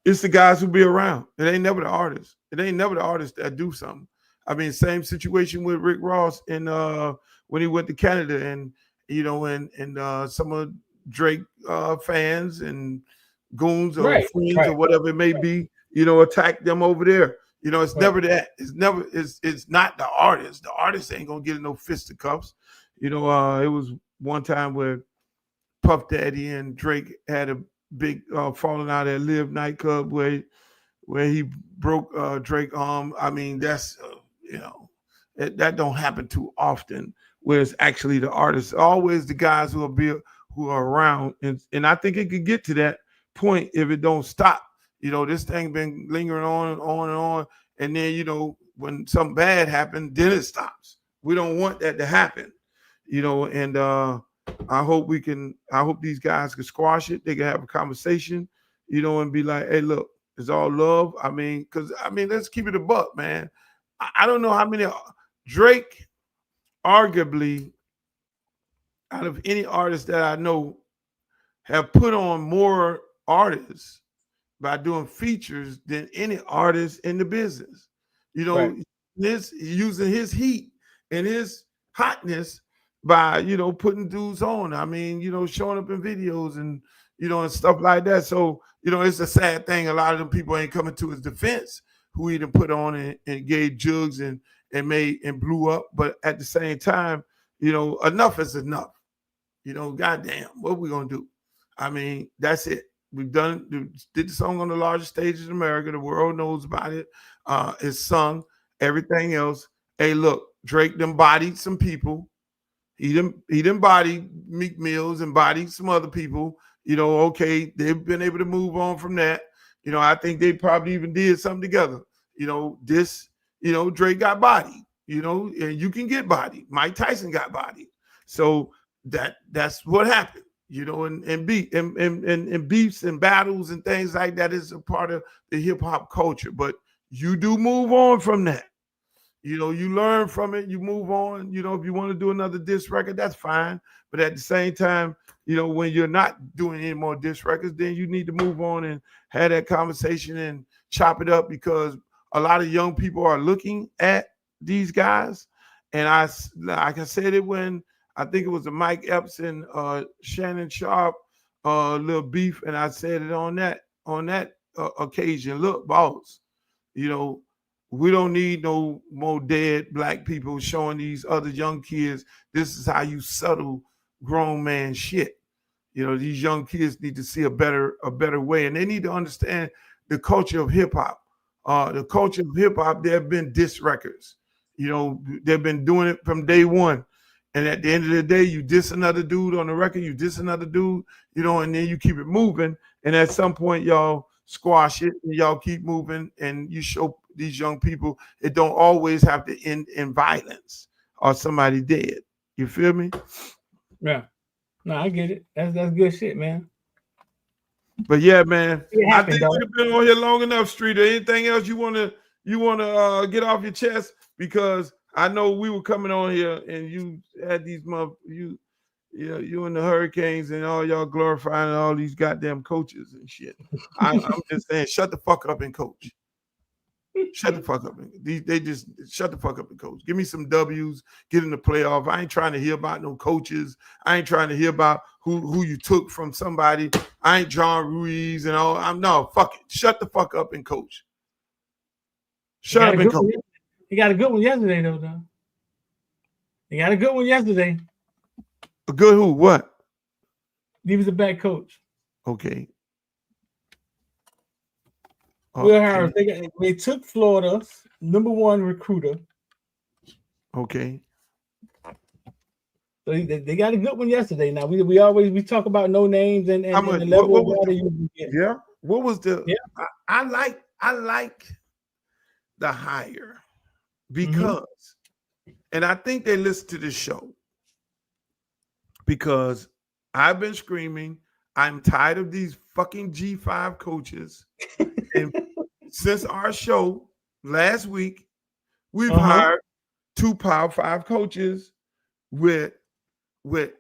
it's the guys who be around. It ain't never the artists. It ain't never the artists that do something. I mean, same situation with Rick Ross and when he went to Canada, and some of Drake fans and goons or friends or whatever it may be, attack them over there. It's never that. It's not the artist. The artist ain't gonna get no fisticuffs. It was one time where Puff Daddy and Drake had a big falling out at Live nightclub where he broke Drake's arm. I mean, that's that don't happen too often. Where it's actually the artists, always the guys who are around, and I think it could get to that point if it don't stop. This thing been lingering on and on and on, and then when something bad happened, then it stops. We don't want that to happen, and I hope these guys can squash it. They can have a conversation, and be like, hey, look, it's all love. I mean, let's keep it a buck, man. I don't know how many Drake, arguably, out of any artist that I know, have put on more artists by doing features than any artist in the business. This using his heat and his hotness by putting dudes on. I mean, showing up in videos and and stuff like that. So it's a sad thing. A lot of them people ain't coming to his defense who he done put on and gave jugs and made and blew up. But at the same time, enough is enough. Goddamn, what we gonna do? I mean, that's it. We've did the song on the largest stages in America. The world knows about it. It's sung. Everything else. Hey, look, Drake done bodied some people. He done bodied Meek Mills and bodied some other people. Okay, they've been able to move on from that. I think they probably even did something together. Drake got bodied. And you can get bodied. Mike Tyson got bodied. So that's what happened. And beefs and battles and things like that is a part of the hip hop culture. But you do move on from that. You learn from it, you move on. If you want to do another diss record, that's fine. But at the same time, when you're not doing any more diss records, then you need to move on and have that conversation and chop it up, because a lot of young people are looking at these guys. And like I said it when I think it was a Mike Epps and Shannon Sharp little beef, and I said it on that occasion. Look, boss, we don't need no more dead black people showing these other young kids this is how you settle grown man shit. These young kids need to see a better way, and they need to understand the culture of hip hop. The culture of hip hop, there have been diss records. They've been doing it from day one. And at the end of the day, you diss another dude on the record, you diss another dude, and then you keep it moving. And at some point, y'all squash it and y'all keep moving, and you show these young people it don't always have to end in violence or somebody dead. You feel me? Yeah. No, I get it. That's good shit, man. But yeah, man, I think dog. we've been on here long enough, Street. Anything else you wanna get off your chest? Because I know we were coming on here and you had these you and the Hurricanes and all y'all glorifying all these goddamn coaches and shit. I'm just saying, shut the fuck up and coach. Shut the fuck up. They just shut the fuck up and coach. Give me some W's, get in the playoff. I ain't trying to hear about no coaches. I ain't trying to hear about who you took from somebody. I ain't John Ruiz and all. No, fuck it. Shut the fuck up and coach. Shut up and coach. He got a good one yesterday, though. He got a good one yesterday. A good who? What? He was a bad coach. Okay. Will Harris. They took Florida's #1 recruiter. Okay. So they got a good one yesterday. Now we always talk about no names and the level of water you get. Yeah. What was the? Yeah. I like the hire because And I think they listen to this show because I've been screaming, I'm tired of these fucking G5 coaches. And since our show last week, we've hired 2 Power 5 coaches with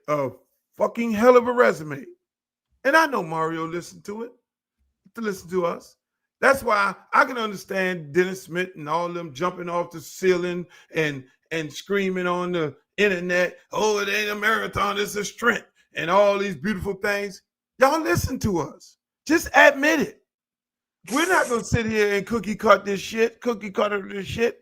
a fucking hell of a resume. And I know Mario listened to it, to listen to us. That's why I can understand Dennis Smith and all of them jumping off the ceiling and screaming on the internet, oh, it ain't a marathon, it's a sprint, and all these beautiful things. Y'all listen to us. Just admit it. We're not going to sit here and cookie cutter this shit.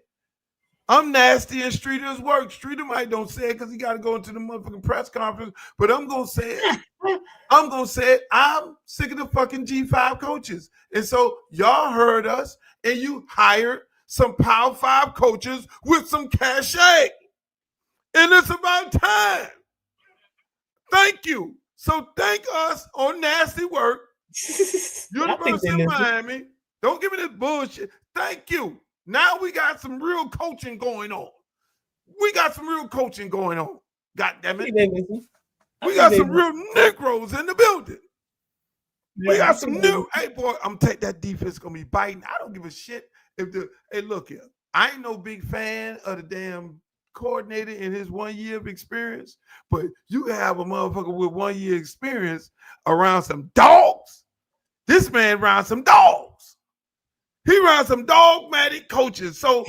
I'm nasty and Streeter's work. Streeter might don't say it because he got to go into the motherfucking press conference, but I'm going to say it. I'm sick of the fucking G5 coaches. And so y'all heard us and you hired some Power 5 coaches with some cachet. And it's about time. Thank you. So thank us on Nasty Work. University of Miami. Don't give me this bullshit. Thank you. Now we got some real coaching going on. God damn it. We got some real Negroes in the building. We got some new. Hey, boy, I'm take that defense gonna be biting. I don't give a shit hey, look here. I ain't no big fan of the damn coordinator in his 1 year of experience, but you can have a motherfucker with 1 year experience around some dogs. This man around some dogs. He runs some dogmatic coaches. So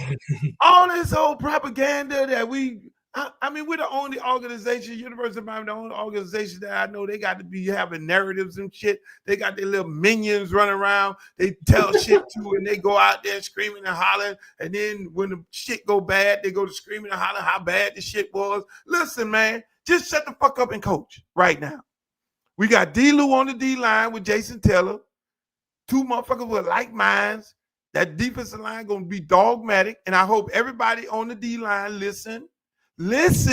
all this whole propaganda that we're the only organization, University of Miami, the only organization that I know they got to be having narratives and shit. They got their little minions running around. They tell shit to, and they go out there screaming and hollering. And then when the shit go bad, they go to screaming and hollering how bad the shit was. Listen, man, just shut the fuck up and coach right now. We got D-Lou on the D-line with Jason Taylor. 2 motherfuckers with like minds. That defensive line going to be dogmatic, and I hope everybody on the D-line listen. Because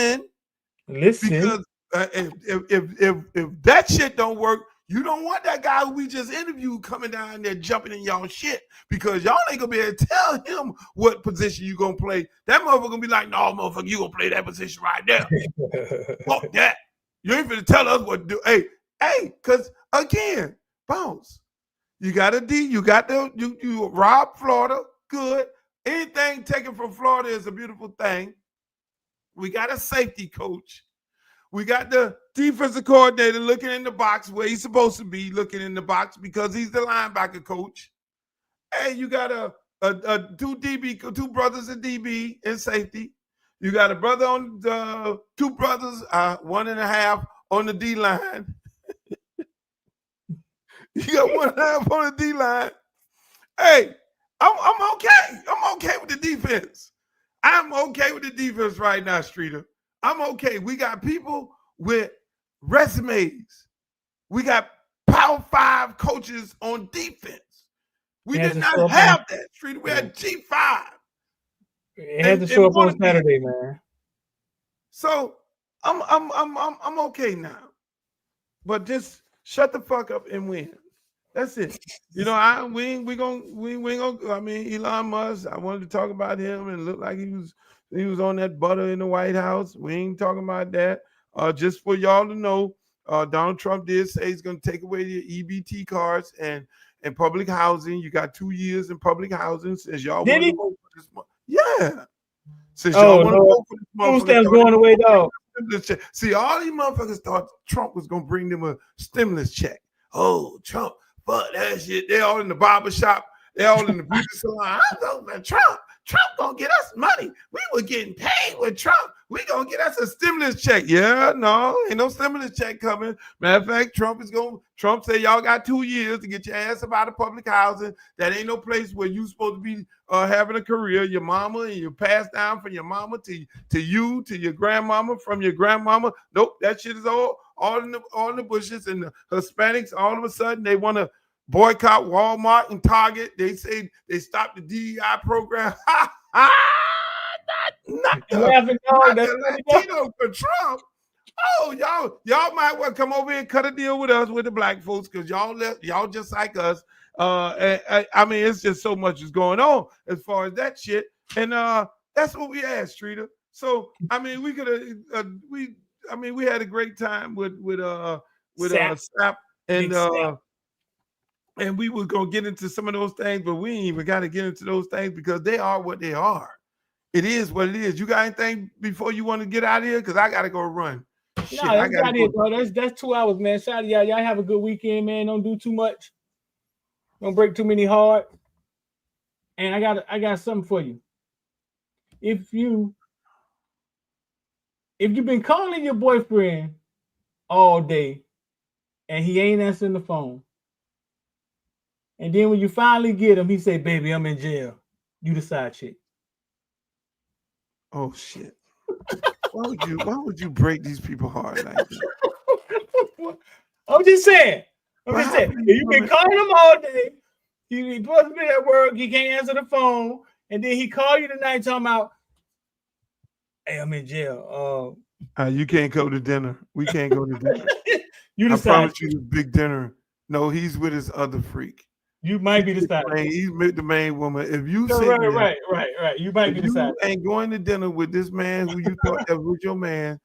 if that shit don't work, you don't want that guy who we just interviewed coming down there jumping in y'all shit because y'all ain't going to be able to tell him what position you going to play. That motherfucker going to be like, no, motherfucker, you going to play that position right there. Fuck that. You ain't going to tell us what to do. Hey, because, again, bounce. You got a D. You got you rob Florida. Good. Anything taken from Florida is a beautiful thing. We got a safety coach. We got the defensive coordinator looking in the box where he's supposed to be looking in the box because he's the linebacker coach. Hey, you got two brothers in DB in safety. You got a brother on the 2 brothers, 1.5 on the D line. You got 1.5 on the D-line. Hey, I'm okay. I'm okay with the defense. I'm okay with the defense right now, Streeter. I'm okay. We got people with resumes. We got Power 5 coaches on defense. We did not have that, Streeter. We had G5. It had to show up on Saturday, man. So I'm okay now. But just shut the fuck up and win. That's it. You know, Elon Musk, I wanted to talk about him and look like he was on that butter in the White House. We ain't talking about that. Just for y'all to know, Donald Trump did say he's going to take away the EBT cards and public housing. You got 2 years in public housing since y'all want to vote for this month. Yeah. Since y'all want to vote for this month. Food stamps going away, though. See, all these motherfuckers thought Trump was going to bring them a stimulus check. Oh, Trump. Fuck that shit. They all in the barber shop. They all in the beauty salon. I'm talking about Trump. Trump gonna get us money. We were getting paid with Trump. We gonna get us a stimulus check. Yeah, no, ain't no stimulus check coming. Matter of fact, Trump said y'all got 2 years to get your ass up out of public housing. That ain't no place where you supposed to be having a career. Your mama and you pass down from your mama to you, to your grandmama, from your grandmama. Nope, that shit is all in the bushes. And the Hispanics, all of a sudden, they want to boycott Walmart and Target. They say they stopped the DEI program. Not the Latino for Trump. Oh, y'all might want to come over here and cut a deal with us, with the black folks, because y'all just like us. I mean, it's just so much is going on as far as that shit. And that's what we asked, Streeter. So I mean, we could have we had a great time with Sap Big Sap. and we were gonna get into some of those things, but we ain't even got to get into those things because they are what they are. It is what it is. You got anything before you want to get out of here? Because I gotta go run. Shit, No, that's about it, bro. That's 2 hours, man. Shout out to y'all. Y'all have a good weekend, man. Don't do too much. Don't break too many hearts. And I got something for you. If you've been calling your boyfriend all day and he ain't answering the phone, and then when you finally get him, he say, "Baby, I'm in jail." You the side chick. Oh shit. Why would you break these people heart like that? I'm just saying. If you've been calling him all day, he's supposed to be at work, he can't answer the phone, and then he call you tonight talking about, "Hey, I'm in jail." You can't go to dinner. We can't go to dinner. You I promise you this big dinner. No, he's with his other freak. You might be the side. He's with the main woman. If you say right. You might be the side. You ain't going to dinner with this man who you thought that was your man.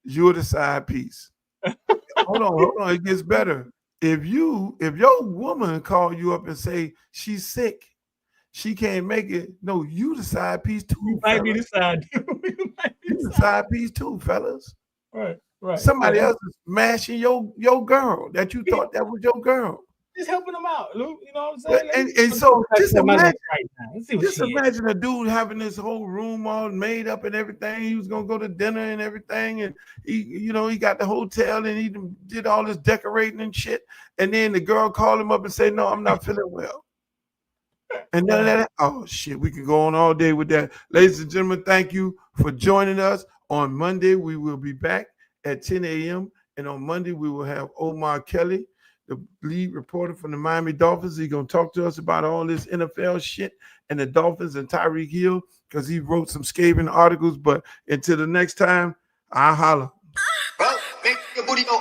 You're the side piece. Hold on. It gets better. If your woman call you up and say she's sick, she can't make it. No, you the side piece too. You might be the side. You the side piece too, fellas. Right. Somebody else is smashing your girl that you thought that was your girl. Just helping them out, Luke. You know what I'm saying? And so just imagine, right imagine a dude having this whole room all made up and everything. He was gonna go to dinner and everything, and he got the hotel and he did all this decorating and shit. And then the girl called him up and said, "No, I'm not feeling well." And none of that. Oh shit, we could go on all day with that. Ladies and gentlemen, thank you for joining us. On Monday, we will be back at 10 a.m. And on Monday, we will have Omar Kelly, the lead reporter from the Miami Dolphins. He's going to talk to us about all this NFL shit and the Dolphins and Tyreek Hill because he wrote some scathing articles. But until the next time, I'll holler. Make the booty go.